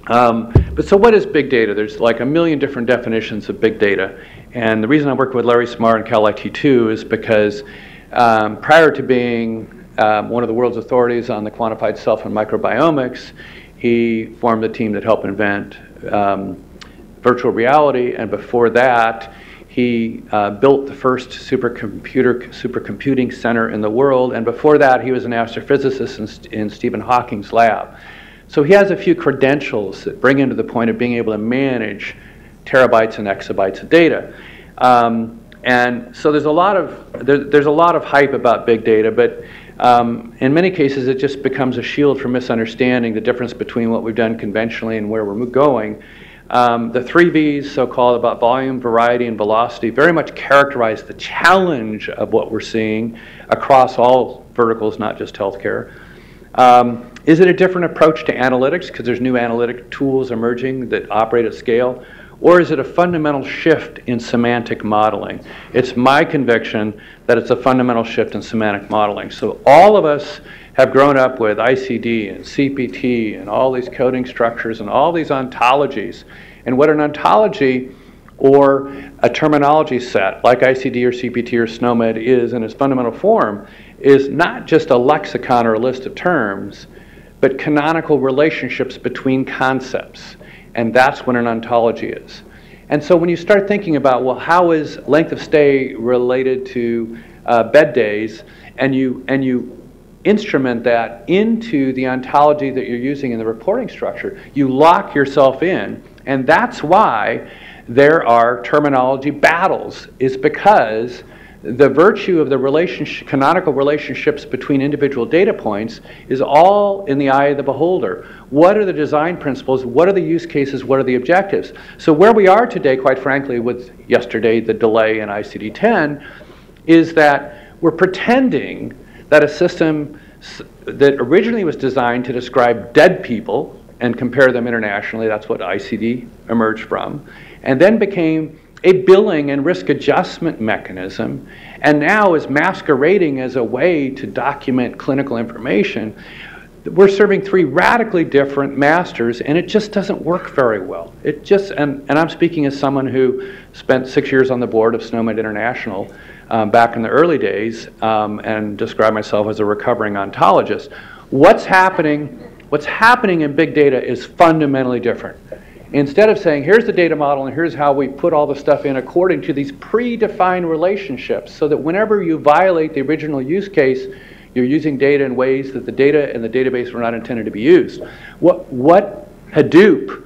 But so what is big data? There's like a million different definitions of big data. And the reason I work with Larry Smart and Cal IT2 is because prior to being one of the world's authorities on the quantified self and microbiomics, he formed the team that helped invent virtual reality. And before that, he built the first supercomputing center in the world, and before that he was an astrophysicist in Stephen Hawking's lab. So he has a few credentials that bring him to the point of being able to manage terabytes and exabytes of data. And so there's a lot of hype about big data, but in many cases it just becomes a shield for misunderstanding the difference between what we've done conventionally and where we're going. The 3 V's, so-called, about volume, variety, and velocity, very much characterize the challenge of what we're seeing across all verticals, not just healthcare. Is it a different approach to analytics because there's new analytic tools emerging that operate at scale? Or is it a fundamental shift in semantic modeling? It's my conviction that it's a fundamental shift in semantic modeling. So all of us have grown up with ICD and CPT and all these coding structures and all these ontologies. And what an ontology or a terminology set like ICD or CPT or SNOMED is in its fundamental form is not just a lexicon or a list of terms, but canonical relationships between concepts. And that's what an ontology is. And so when you start thinking about, well, how is length of stay related to bed days, and you instrument that into the ontology that you're using in the reporting structure, you lock yourself in. And that's why there are terminology battles, is because the virtue of the canonical relationships between individual data points is all in the eye of the beholder. What are the design principles? What are the use cases? What are the objectives? So where we are today, quite frankly, with yesterday, the delay in ICD-10, is that we're pretending that a system that originally was designed to describe dead people and compare them internationally, that's what ICD emerged from, and then became a billing and risk adjustment mechanism, and now is masquerading as a way to document clinical information. We're serving 3 radically different masters, and it just doesn't work very well. It just, and I'm speaking as someone who spent 6 years on the board of SNOMED International back in the early days, and describe myself as a recovering ontologist. What's happening in big data is fundamentally different. Instead of saying, here's the data model and here's how we put all the stuff in according to these predefined relationships, so that whenever you violate the original use case, you're using data in ways that the data and the database were not intended to be used. What Hadoop,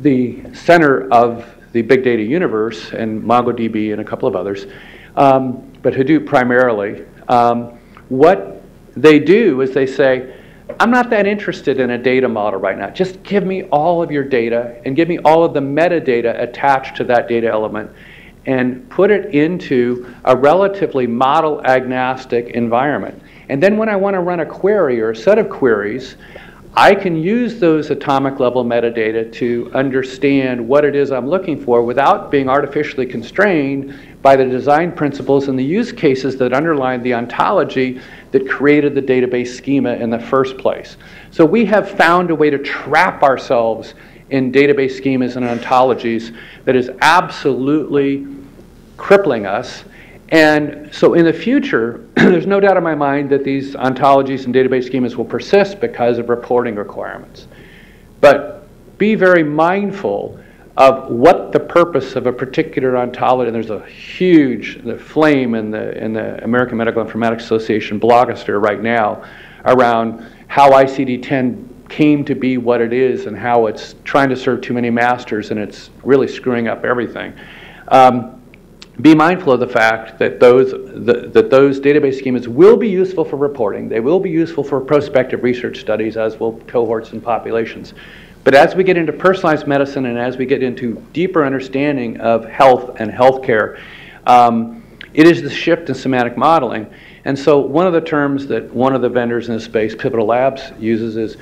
the center of the big data universe, and MongoDB and a couple of others, but Hadoop primarily, what they do is they say, I'm not that interested in a data model right now. Just give me all of your data and give me all of the metadata attached to that data element and put it into a relatively model agnostic environment. And then when I want to run a query or a set of queries, I can use those atomic level metadata to understand what it is I'm looking for without being artificially constrained by the design principles and the use cases that underlie the ontology that created the database schema in the first place. So we have found a way to trap ourselves in database schemas and ontologies that is absolutely crippling us. And so in the future, there's no doubt in my mind that these ontologies and database schemas will persist because of reporting requirements. But be very mindful of what the purpose of a particular ontology, and there's a huge flame in the American Medical Informatics Association blogosphere right now around how ICD-10 came to be what it is and how it's trying to serve too many masters and it's really screwing up everything. Be mindful of the fact that those database schemas will be useful for reporting. They will be useful for prospective research studies, as will cohorts and populations. But as we get into personalized medicine and as we get into deeper understanding of health and healthcare, it is the shift in semantic modeling. And so one of the terms that one of the vendors in this space, Pivotal Labs, uses is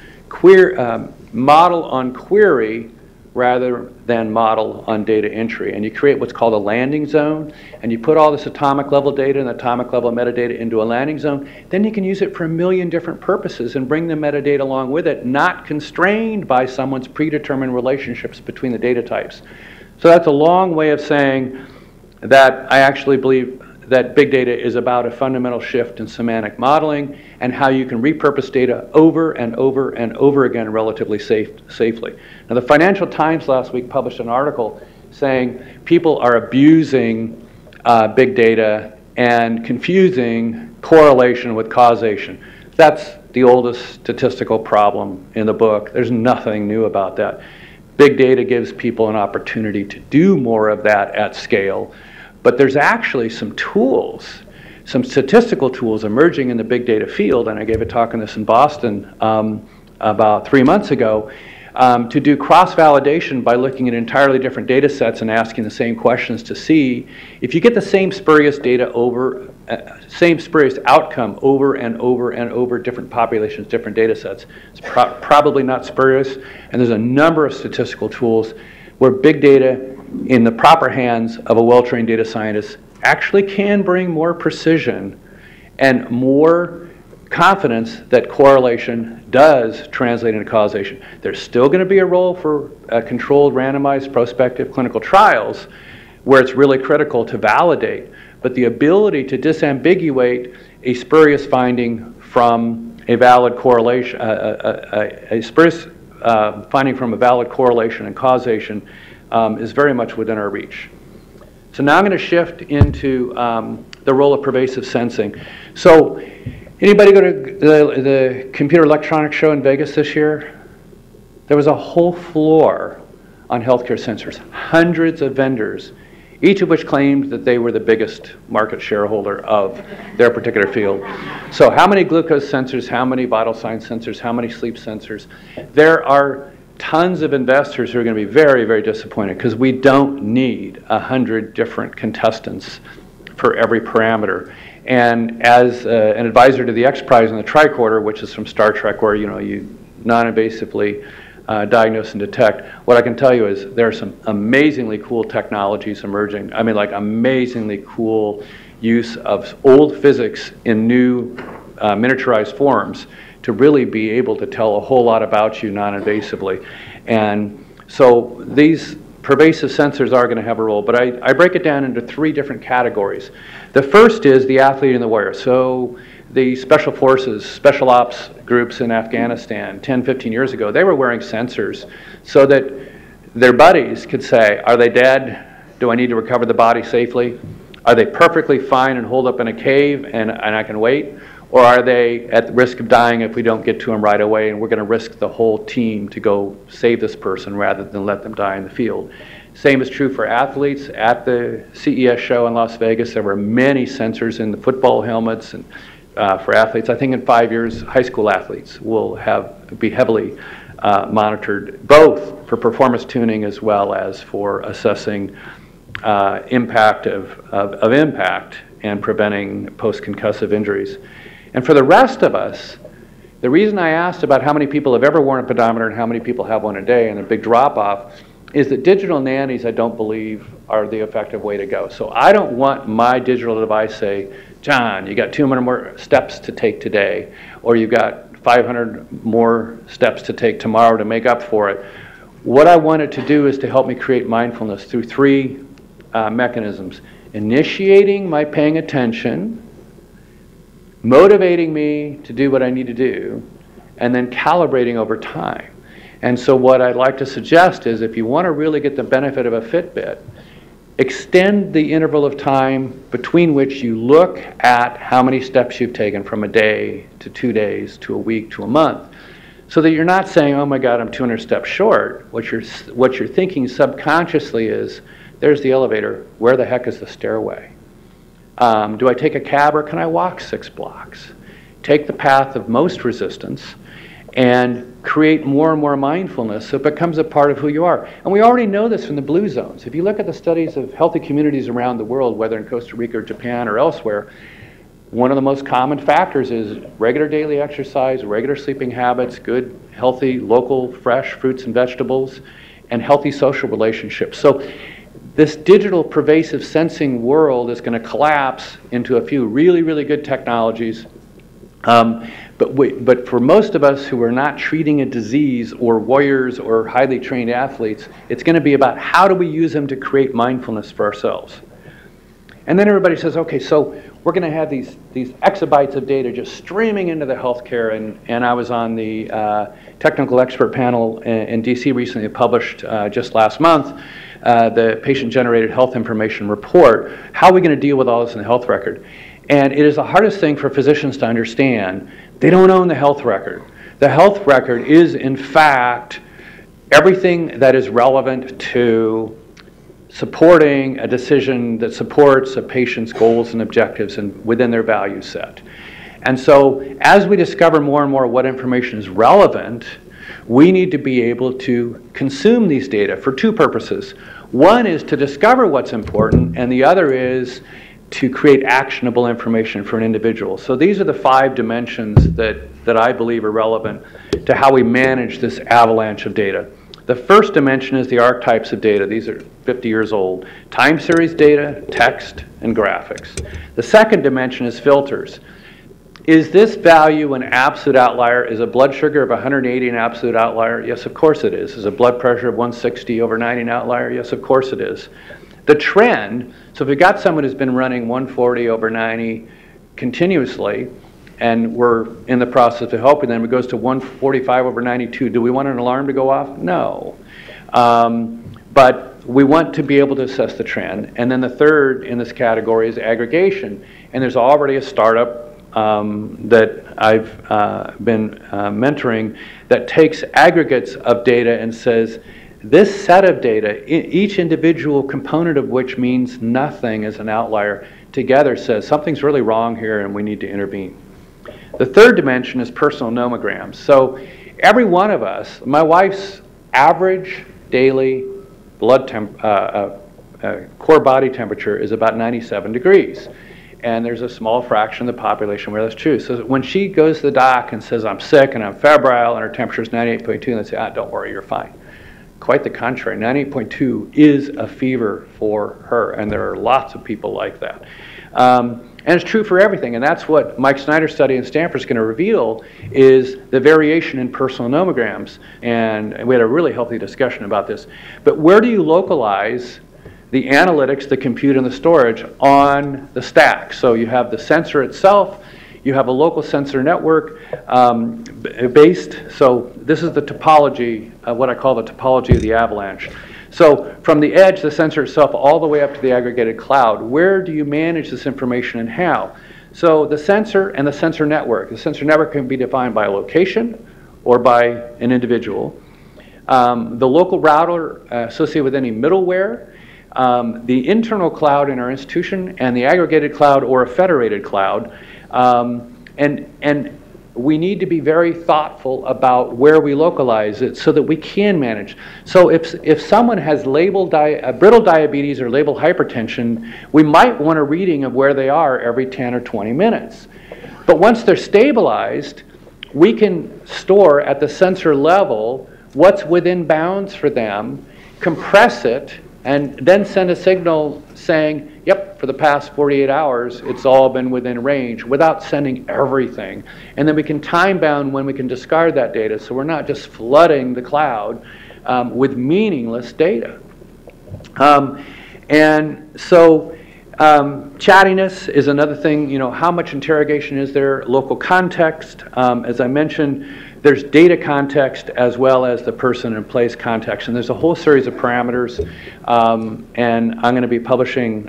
model on query rather than model on data entry. And you create what's called a landing zone, and you put all this atomic level data and atomic level metadata into a landing zone. Then you can use it for a million different purposes and bring the metadata along with it, not constrained by someone's predetermined relationships between the data types. So that's a long way of saying that I actually believe that big data is about a fundamental shift in semantic modeling and how you can repurpose data over and over and over again relatively safely. Now, the Financial Times last week published an article saying people are abusing big data and confusing correlation with causation. That's the oldest statistical problem in the book. There's nothing new about that. Big data gives people an opportunity to do more of that at scale. But there's actually some tools, some statistical tools emerging in the big data field, and I gave a talk on this in Boston about 3 months ago, to do cross-validation by looking at entirely different data sets and asking the same questions to see if you get the same spurious data over, same spurious outcome over and over and over different populations, different data sets. It's probably not spurious, and there's a number of statistical tools where big data in the proper hands of a well-trained data scientist actually can bring more precision and more confidence that correlation does translate into causation. There's still going to be a role for controlled, randomized, prospective clinical trials where it's really critical to validate, but the ability to disambiguate a spurious finding from a valid correlation, a spurious finding from a valid correlation and causation is very much within our reach. So now I'm going to shift into the role of pervasive sensing. So anybody go to the Computer Electronics Show in Vegas this year? There was a whole floor on healthcare sensors, hundreds of vendors, each of which claimed that they were the biggest market shareholder of their particular field. So how many glucose sensors, how many vital sign sensors, how many sleep sensors? There are tons of investors who are going to be very, very disappointed because we don't need 100 different contestants for every parameter. And as an advisor to the X Prize and the Tricorder, which is from Star Trek, where you non-invasively diagnose and detect, what I can tell you is there are some amazingly cool technologies emerging. I mean, like amazingly cool use of old physics in new miniaturized forms to really be able to tell a whole lot about you non-invasively. And so these pervasive sensors are going to have a role, but I break it down into 3 different categories. The first is the athlete and the warrior. So the special forces, special ops groups in Afghanistan 10, 15 years ago, they were wearing sensors so that their buddies could say, are they dead? Do I need to recover the body safely? Are they perfectly fine and holed up in a cave and I can wait? Or are they at the risk of dying if we don't get to them right away and we're going to risk the whole team to go save this person rather than let them die in the field? Same is true for athletes. At the CES show in Las Vegas, there were many sensors in the football helmets and for athletes. I think in 5 years, high school athletes will be heavily monitored, both for performance tuning as well as for assessing impact of impact and preventing post-concussive injuries. And for the rest of us, The reason I asked about how many people have ever worn a pedometer and how many people have one a day and a big drop-off is that digital nannies, I don't believe, are the effective way to go. So I don't want my digital device say, John, you got 200 more steps to take today, or you've got 500 more steps to take tomorrow to make up for it. What I want it to do is to help me create mindfulness through three mechanisms. Initiating my paying attention, motivating me to do what I need to do, and then calibrating over time. And so what I'd like to suggest is if you want to really get the benefit of a Fitbit, extend the interval of time between which you look at how many steps you've taken from a day to 2 days to a week to a month, so that you're not saying, oh my God, I'm 200 steps short. What you're thinking subconsciously is, there's the elevator, where the heck is the stairway? Do I take a cab or can I walk 6 blocks? Take the path of most resistance and create more and more mindfulness so it becomes a part of who you are. And we already know this from the blue zones. If you look at the studies of healthy communities around the world, whether in Costa Rica or Japan or elsewhere, one of the most common factors is regular daily exercise, regular sleeping habits, good, healthy, local, fresh fruits and vegetables, and healthy social relationships. So this digital pervasive sensing world is going to collapse into a few really, really good technologies. But for most of us who are not treating a disease or warriors or highly trained athletes, it's going to be about how do we use them to create mindfulness for ourselves. And then everybody says, okay, so we're going to have these exabytes of data just streaming into the healthcare. And I was on the technical expert panel in DC recently published just last month, the patient-generated health information report. How are we going to deal with all this in the health record? And it is the hardest thing for physicians to understand. They don't own the health record. The health record is, in fact, everything that is relevant to supporting a decision that supports a patient's goals and objectives and within their value set. And so as we discover more and more what information is relevant, we need to be able to consume these data for two purposes. One is to discover what's important, and the other is to create actionable information for an individual. So these are the 5 dimensions that I believe are relevant to how we manage this avalanche of data. The first dimension is the archetypes of data. These are 50 years old. Time series data, text, and graphics. The second dimension is filters. Is this value an absolute outlier? Is a blood sugar of 180 an absolute outlier? Yes, of course it is. Is a blood pressure of 160 over 90 an outlier? Yes, of course it is. The trend, so if you've got someone who's been running 140 over 90 continuously, and we're in the process of helping them, it goes to 145 over 92. Do we want an alarm to go off? No. But we want to be able to assess the trend. And then the third in this category is aggregation. And there's already a startup that I've been mentoring that takes aggregates of data and says, this set of data, each individual component of which means nothing as an outlier, together says something's really wrong here and we need to intervene. The third dimension is personal nomograms. So every one of us, my wife's average daily blood core body temperature is about 97 degrees. And there's a small fraction of the population where that's true. So when she goes to the doc and says, I'm sick and I'm febrile and her temperature is 98.2, and they say, don't worry, you're fine. Quite the contrary, 98.2 is a fever for her, and there are lots of people like that. And it's true for everything, and that's what Mike Snyder's study in Stanford is going to reveal, is the variation in personal nomograms. And we had a really healthy discussion about this. But where do you localize the analytics, the compute, and the storage on the stack? So you have the sensor itself, you have a local sensor network based, so this is the topology, what I call the topology of the avalanche. So from the edge, the sensor itself, all the way up to the aggregated cloud, where do you manage this information and how? So the sensor and the sensor network. The sensor network can be defined by a location or by an individual. The local router associated with any middleware, the internal cloud in our institution, and the aggregated cloud or a federated cloud. And we need to be very thoughtful about where we localize it so that we can manage. So if someone has labeled brittle diabetes or labeled hypertension, we might want a reading of where they are every 10 or 20 minutes. But once they're stabilized, we can store at the sensor level what's within bounds for them, compress it, and then send a signal saying, yep, for the past 48 hours, it's all been within range, without sending everything. And then we can time bound when we can discard that data, so we're not just flooding the cloud with meaningless data. And so chattiness is another thing. You know, how much interrogation is there? Local context. As I mentioned, there's data context as well as the person and place context. And there's a whole series of parameters. And I'm going to be publishing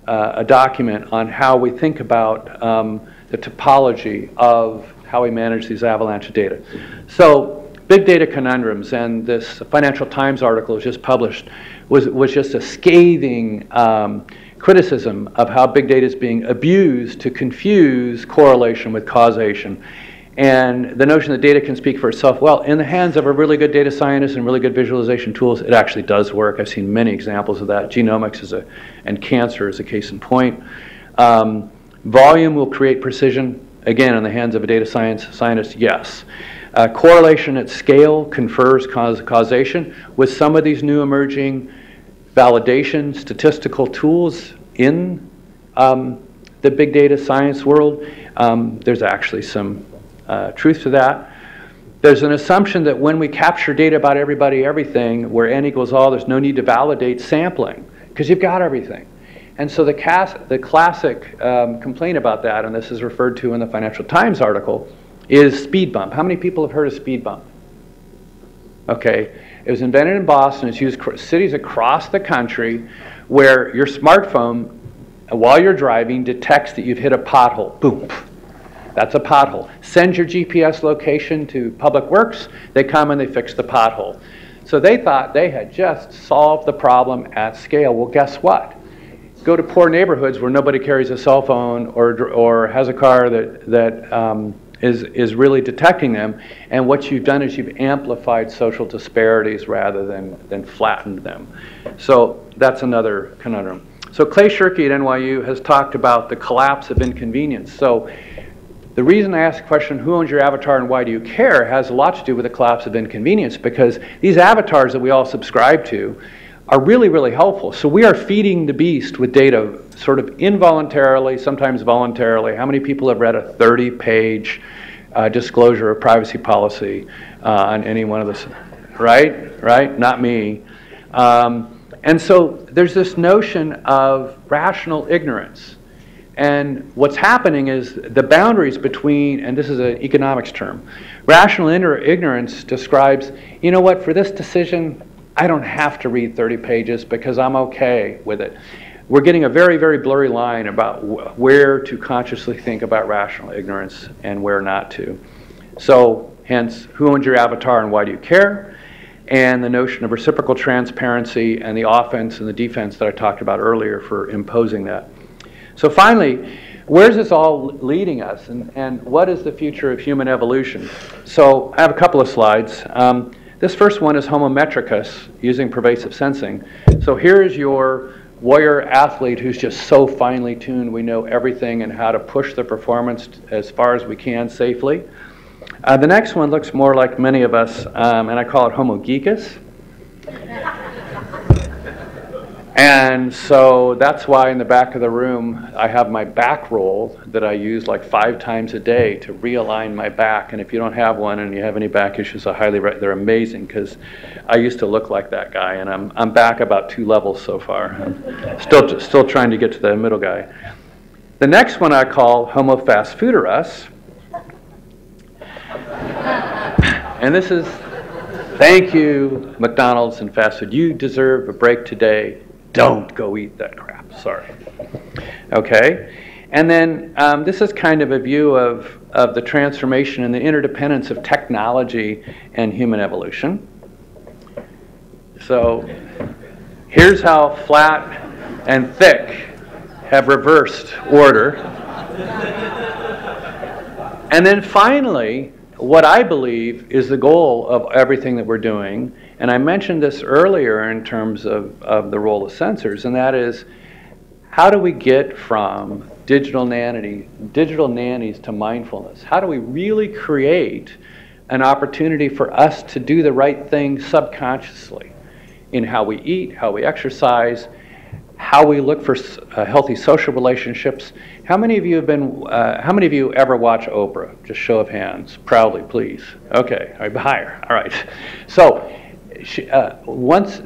a document on how we think about the topology of how we manage these avalanche of data. So big data conundrums, and this Financial Times article was just published, was just a scathing criticism of how big data is being abused to confuse correlation with causation. And the notion that data can speak for itself, well, in the hands of a really good data scientist and really good visualization tools, it actually does work. I've seen many examples of that. Genomics and cancer is a case in point. Volume will create precision. Again, in the hands of a data scientist, yes. Correlation at scale confers causation. With some of these new emerging validation statistical tools in the big data science world, there's actually some truth to that. There's an assumption that when we capture data about everybody, everything, where n equals all, there's no need to validate sampling, because you've got everything. And so the classic complaint about that, and this is referred to in the Financial Times article, is speed bump. How many people have heard of speed bump? Okay, it was invented in Boston. It's used in cities across the country where your smartphone, while you're driving, detects that you've hit a pothole. Boom. That's a pothole. Send your GPS location to Public Works. They come and they fix the pothole. So they thought they had just solved the problem at scale. Well, guess what? Go to poor neighborhoods where nobody carries a cell phone or has a car that is really detecting them, and what you've done is you've amplified social disparities rather than flattened them. So that's another conundrum. So Clay Shirky at NYU has talked about the collapse of inconvenience. So the reason I ask the question, who owns your avatar and why do you care, has a lot to do with the collapse of inconvenience, because these avatars that we all subscribe to are really, really helpful. So we are feeding the beast with data sort of involuntarily, sometimes voluntarily. How many people have read a 30-page disclosure of privacy policy on any one of this? Right? Not me. And so there's this notion of rational ignorance. And what's happening is the boundaries between, and this is an economics term, rational ignorance describes, you know what, for this decision, I don't have to read 30 pages because I'm okay with it. We're getting a very, very blurry line about where to consciously think about rational ignorance and where not to. So, hence, who owns your avatar and why do you care? And the notion of reciprocal transparency and the offense and the defense that I talked about earlier for imposing that. So finally, where's this all leading us, and what is the future of human evolution? So I have a couple of slides. This first one is Homo metricus, using pervasive sensing. So here's your warrior athlete who's just so finely tuned, we know everything and how to push the performance as far as we can safely. The next one looks more like many of us, and I call it Homo geekus. And so that's why in the back of the room I have my back roll that I use like 5 times a day to realign my back. And if you don't have one and you have any back issues, they're amazing, because I used to look like that guy, and I'm back about 2 levels so far. I'm still trying to get to the middle guy. The next one I call Homo fast fooderus. And this is, thank you, McDonald's and fast food. You deserve a break today. Don't go eat that crap, sorry. Okay, and then this is kind of a view of the transformation and the interdependence of technology and human evolution. So here's how flat and thick have reversed order. And then finally, what I believe is the goal of everything that we're doing, and I mentioned this earlier in terms of the role of sensors, and that is, how do we get from digital nannies to mindfulness. How do we really create an opportunity for us to do the right thing subconsciously in how we eat, how we exercise, how we look for healthy social relationships? How many of you how many of you ever watch Oprah? Just show of hands, proudly, please. Okay, all right, higher, all right. So,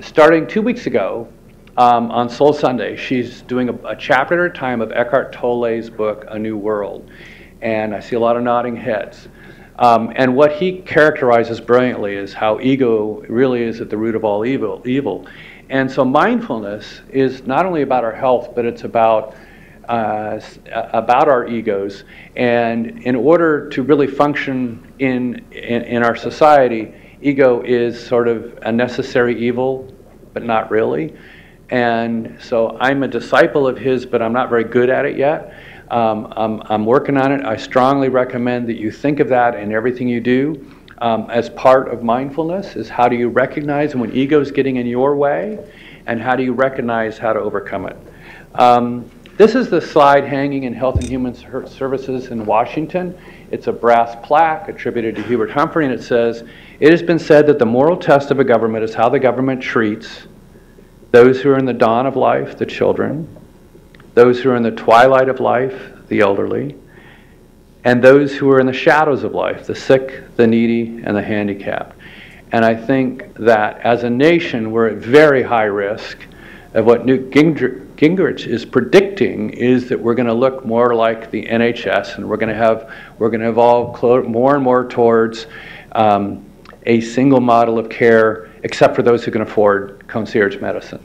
starting 2 weeks ago, on Soul Sunday, she's doing a chapter at a time of Eckhart Tolle's book, A New World. And I see a lot of nodding heads. And what he characterizes brilliantly is how ego really is at the root of all evil. And so mindfulness is not only about our health, but it's about our egos. And in order to really function in our society, ego is sort of a necessary evil, but not really. And so I'm a disciple of his, but I'm not very good at it yet. I'm working on it. I strongly recommend that you think of that in everything you do. As part of mindfulness is how do you recognize when ego is getting in your way, and how do you recognize how to overcome it. This is the slide hanging in Health and Human Services in Washington. It's a brass plaque attributed to Hubert Humphrey, and it says, "It has been said that the moral test of a government is how the government treats those who are in the dawn of life, the children, those who are in the twilight of life, the elderly, and those who are in the shadows of life, the sick, the needy, and the handicapped." And I think that as a nation, we're at very high risk of what Newt Gingrich is predicting is that we're going to look more like the NHS, and we're going to evolve more and more towards a single model of care, except for those who can afford concierge medicine.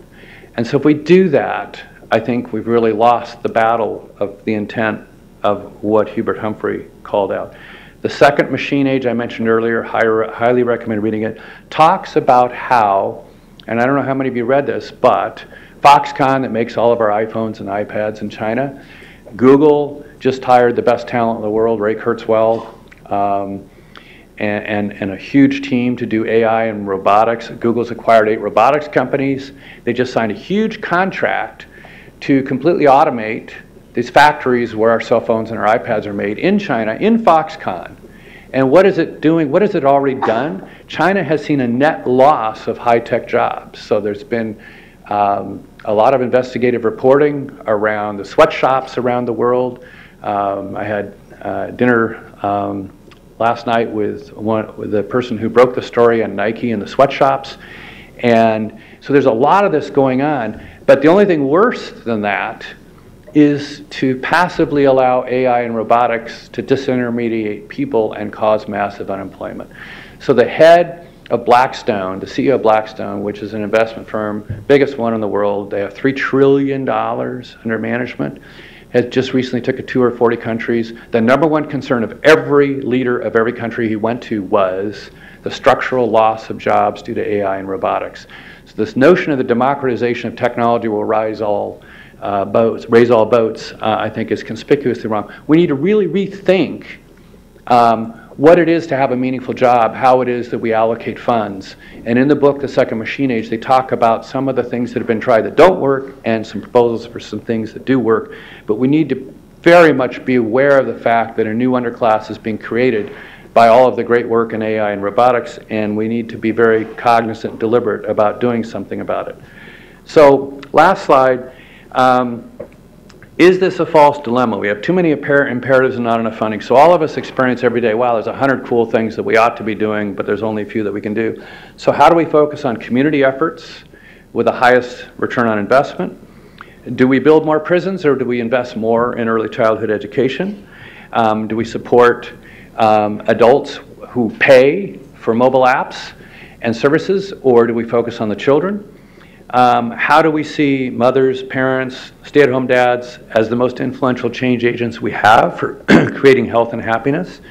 And so if we do that, I think we've really lost the battle of the intent of what Hubert Humphrey called out. The second machine age I mentioned earlier, highly recommend reading it, talks about how, and I don't know how many of you read this, but Foxconn, that makes all of our iPhones and iPads in China, Google just hired the best talent in the world, Ray Kurzweil, and a huge team to do AI and robotics. Google's acquired 8 robotics companies. They just signed a huge contract to completely automate these factories where our cell phones and our iPads are made in China, in Foxconn. And what is it doing? What has it already done? China has seen a net loss of high-tech jobs. So there's been a lot of investigative reporting around the sweatshops around the world. I had dinner last night with the person who broke the story on Nike and the sweatshops. And so there's a lot of this going on. But the only thing worse than that is to passively allow AI and robotics to disintermediate people and cause massive unemployment. So the head of Blackstone, the CEO of Blackstone, which is an investment firm, biggest one in the world, they have $3 trillion under management, has just recently took a tour of 40 countries. The number one concern of every leader of every country he went to was the structural loss of jobs due to AI and robotics. So this notion of the democratization of technology will raise all boats, I think is conspicuously wrong. We need to really rethink what it is to have a meaningful job, how it is that we allocate funds. And in the book, The Second Machine Age, they talk about some of the things that have been tried that don't work and some proposals for some things that do work. But we need to very much be aware of the fact that a new underclass is being created by all of the great work in AI and robotics, and we need to be very cognizant and deliberate about doing something about it. So, last slide. Is this a false dilemma? We have too many imperatives and not enough funding. So all of us experience every day, wow, there's 100 cool things that we ought to be doing, but there's only a few that we can do. So how do we focus on community efforts with the highest return on investment? Do we build more prisons, or do we invest more in early childhood education? Do we support adults who pay for mobile apps and services, or do we focus on the children? How do we see mothers, parents, stay-at-home dads as the most influential change agents we have for creating health and happiness?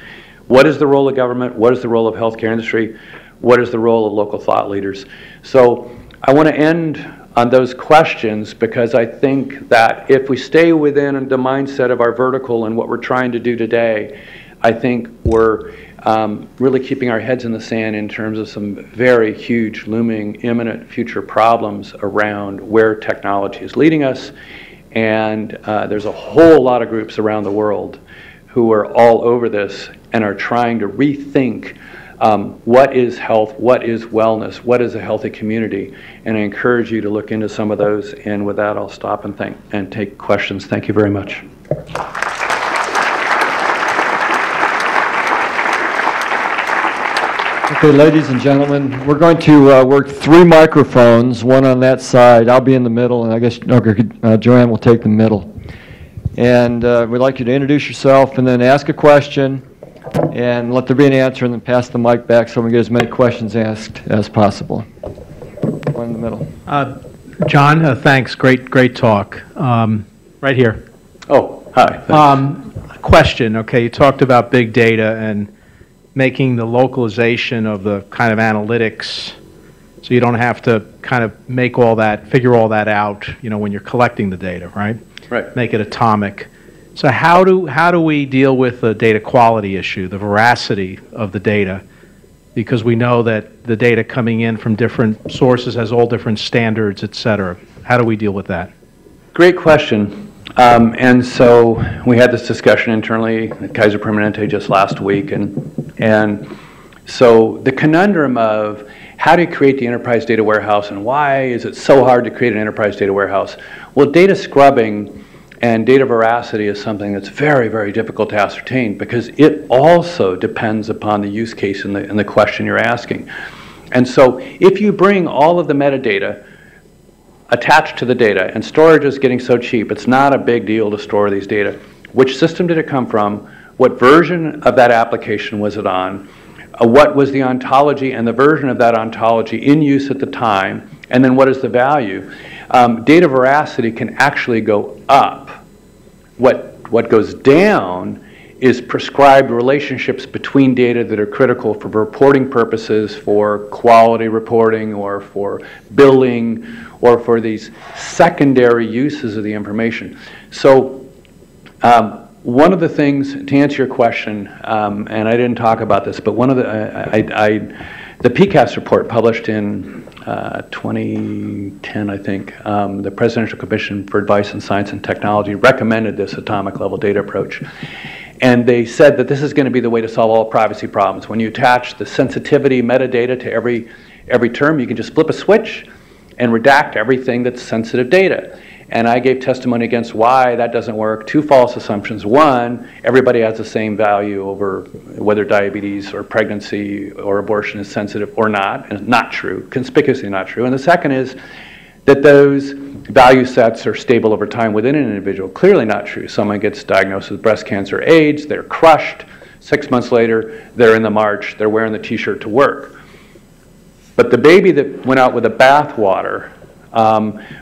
What is the role of government? What is the role of healthcare industry? What is the role of local thought leaders? So I want to end on those questions because I think that if we stay within the mindset of our vertical and what we're trying to do today, I think we're really keeping our heads in the sand in terms of some very huge, looming, imminent future problems around where technology is leading us. And there's a whole lot of groups around the world who are all over this and are trying to rethink what is health, what is wellness, what is a healthy community. And I encourage you to look into some of those. And with that, I'll stop and take questions. Thank you very much. Okay, ladies and gentlemen, we're going to work 3 microphones, one on that side. I'll be in the middle, and I guess Joanne will take the middle. And we'd like you to introduce yourself and then ask a question and let there be an answer and then pass the mic back so we can get as many questions asked as possible. One in the middle. John, thanks. Great talk. Right here. Oh, hi. Question, okay, you talked about big data and making the localization of the kind of analytics so you don't have to kind of make all that, figure all that out, when you're collecting the data, right? Right. Make it atomic. So how do we deal with the data quality issue, the veracity of the data? Because we know that the data coming in from different sources has all different standards, et cetera. How do we deal with that? Great question. And so we had this discussion internally at Kaiser Permanente just last week. And so the conundrum of how do you create the enterprise data warehouse and why is it so hard to create an enterprise data warehouse? Well, data scrubbing and data veracity is something that's very, very difficult to ascertain because it also depends upon the use case and the question you're asking. And so if you bring all of the metadata attached to the data, and storage is getting so cheap, it's not a big deal to store these data. Which system did it come from? What version of that application was it on? What was the ontology and the version of that ontology in use at the time? And then what is the value? Data veracity can actually go up. What goes down is prescribed relationships between data that are critical for reporting purposes, for quality reporting, or for billing, or for these secondary uses of the information. So one of the things, to answer your question, and I didn't talk about this, but one of the PCAST report published in 2010, I think, the Presidential Commission for Advice in Science and Technology recommended this atomic level data approach. And they said that this is going to be the way to solve all privacy problems. When you attach the sensitivity metadata to every term, you can just flip a switch and redact everything that's sensitive data. And I gave testimony against why that doesn't work. 2 false assumptions. One, everybody has the same value over whether diabetes or pregnancy or abortion is sensitive or not. And not true, conspicuously not true. And the second is that those value sets are stable over time within an individual. Clearly not true. Someone gets diagnosed with breast cancer or AIDS, they're crushed. 6 months later, they're in the march, they're wearing the t-shirt to work. But the baby that went out with the bathwater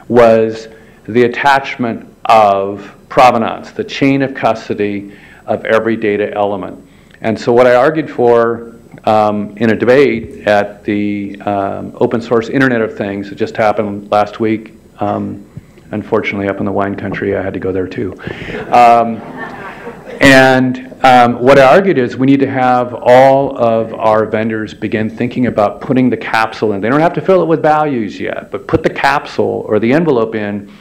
was the attachment of provenance, the chain of custody of every data element. And so what I argued for in a debate at the Open Source Internet of Things, it just happened last week, unfortunately up in the wine country, I had to go there too. What I argued is we need to have all of our vendors begin thinking about putting the capsule in. They don't have to fill it with values yet, but put the capsule or the envelope in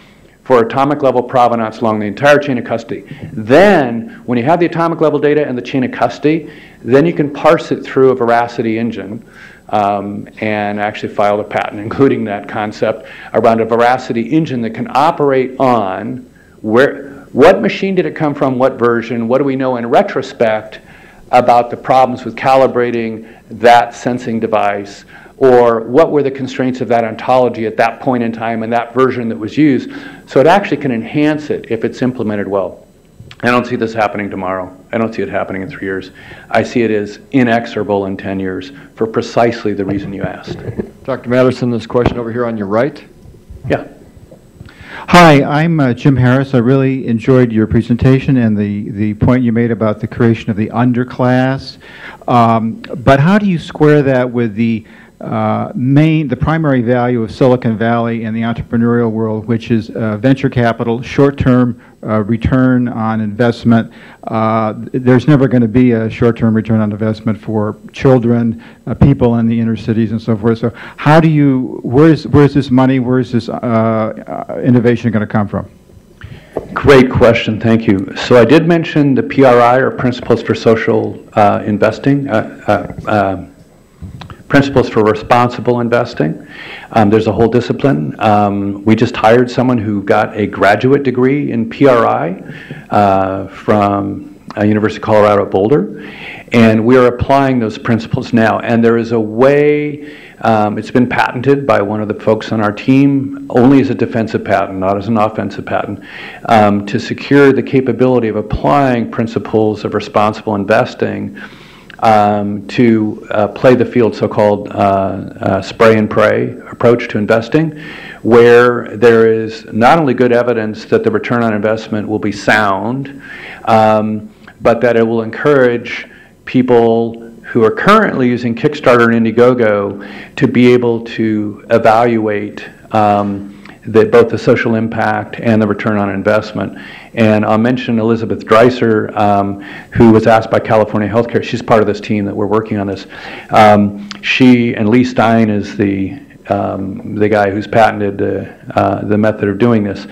for atomic level provenance along the entire chain of custody. Then, when you have the atomic level data and the chain of custody, then you can parse it through a veracity engine and actually file a patent, including that concept around a veracity engine that can operate on what machine did it come from, what version, what do we know in retrospect about the problems with calibrating that sensing device, or what were the constraints of that ontology at that point in time and that version that was used, so it actually can enhance it if it's implemented well. I don't see this happening tomorrow. I don't see it happening in 3 years. I see it as inexorable in 10 years for precisely the reason you asked. Dr. Mattison, this question over here on your right. Yeah. Hi, I'm Jim Harris. I really enjoyed your presentation and the point you made about the creation of the underclass. But how do you square that with the primary value of Silicon Valley and the entrepreneurial world, which is venture capital, short-term return on investment? There's never going to be a short-term return on investment for children, people in the inner cities and so forth. So how do you, where's this money, where's this innovation going to come from? Great question, thank you. So I did mention the PRI, or Principles for Social Investing, Principles for Responsible Investing. There's a whole discipline. We just hired someone who got a graduate degree in PRI from University of Colorado at Boulder, and we are applying those principles now. And there is a way, it's been patented by one of the folks on our team, only as a defensive patent, not as an offensive patent, to secure the capability of applying principles of responsible investing to play the field, so-called spray and pray approach to investing, where there is not only good evidence that the return on investment will be sound, but that it will encourage people who are currently using Kickstarter and Indiegogo to be able to evaluate both the social impact and the return on investment. And I'll mention Elizabeth Dreiser, who was asked by California Healthcare. She's part of this team that we're working on this. She and Lee Stein is the guy who's patented the method of doing this.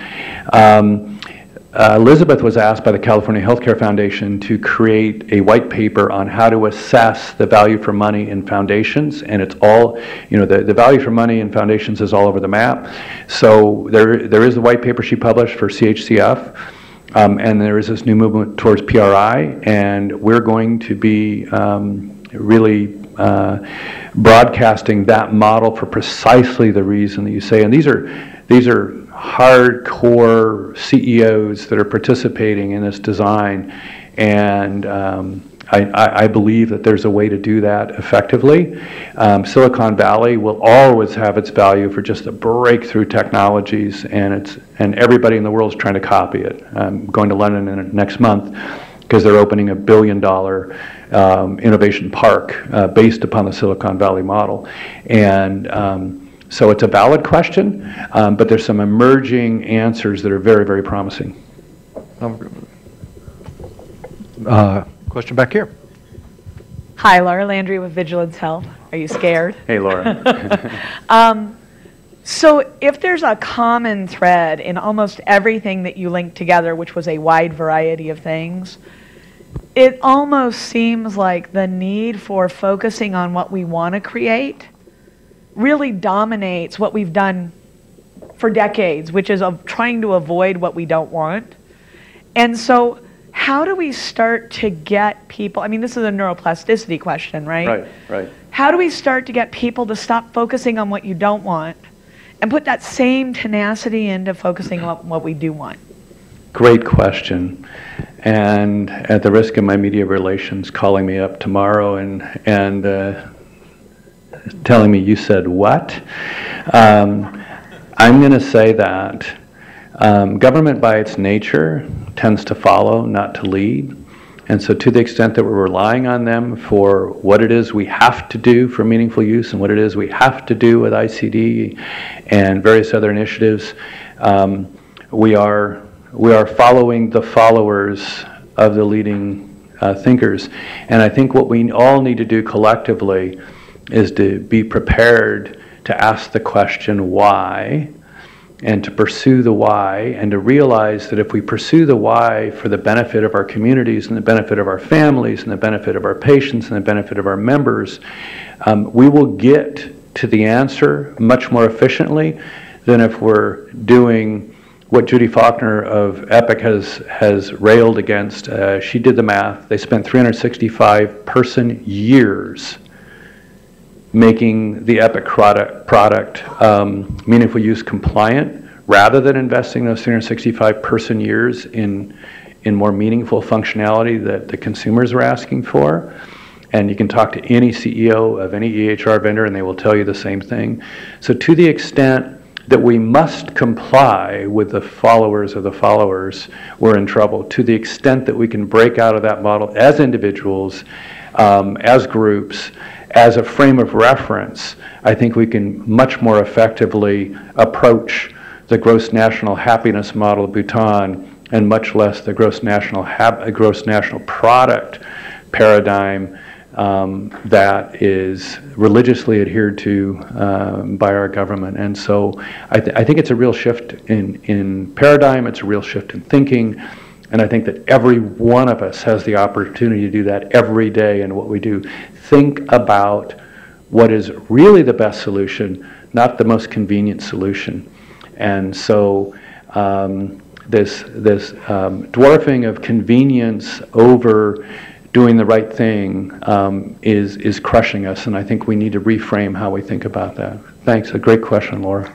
Elizabeth was asked by the California Healthcare Foundation to create a white paper on how to assess the value for money in foundations, and it's all, the value for money in foundations is all over the map. So there is a white paper she published for CHCF, and there is this new movement towards PRI, and we're going to be really broadcasting that model for precisely the reason that you say. And these are hardcore CEOs that are participating in this design, and I believe that there's a way to do that effectively. Silicon Valley will always have its value for just the breakthrough technologies, and everybody in the world is trying to copy it. I'm going to London next month because they're opening $1 billion innovation park based upon the Silicon Valley model, and so it's a valid question, but there's some emerging answers that are very, very promising. Question back here. Hi, Laura Landry with Vigilance Health. Are you scared? Hey, Laura. So if there's a common thread in almost everything that you linked together, which was a wide variety of things, it almost seems like the need for focusing on what we want to create really dominates what we've done for decades, which is of trying to avoid what we don't want. And so how do we start to get people, I mean, this is a neuroplasticity question, right? Right. How do we start to get people to stop focusing on what you don't want and put that same tenacity into focusing on what we do want? Great question. And at the risk of my media relations calling me up tomorrow and telling me you said what, I'm going to say that government by its nature tends to follow, not to lead. And so to the extent that we're relying on them for what it is we have to do for meaningful use and what it is we have to do with ICD and various other initiatives, we are following the followers of the leading thinkers. And I think what we all need to do collectively is to be prepared to ask the question why, and to pursue the why, and to realize that if we pursue the why for the benefit of our communities and the benefit of our families and the benefit of our patients and the benefit of our members, we will get to the answer much more efficiently than if we're doing what Judy Faulkner of Epic has railed against. She did the math. They spent 365 person years making the Epic product meaningful use compliant, rather than investing those 365 person years in more meaningful functionality that the consumers are asking for. And you can talk to any CEO of any EHR vendor and they will tell you the same thing. So to the extent that we must comply with the followers of the followers, we're in trouble. To the extent that we can break out of that model as individuals, as groups, as a frame of reference, I think we can much more effectively approach the gross national happiness model of Bhutan and much less the gross national product paradigm that is religiously adhered to by our government. And so I think it's a real shift in paradigm, it's a real shift in thinking, and I think that every one of us has the opportunity to do that every day in what we do. Think about what is really the best solution, not the most convenient solution. And so this dwarfing of convenience over doing the right thing is crushing us, and I think we need to reframe how we think about that. Thanks. A great question, Laura.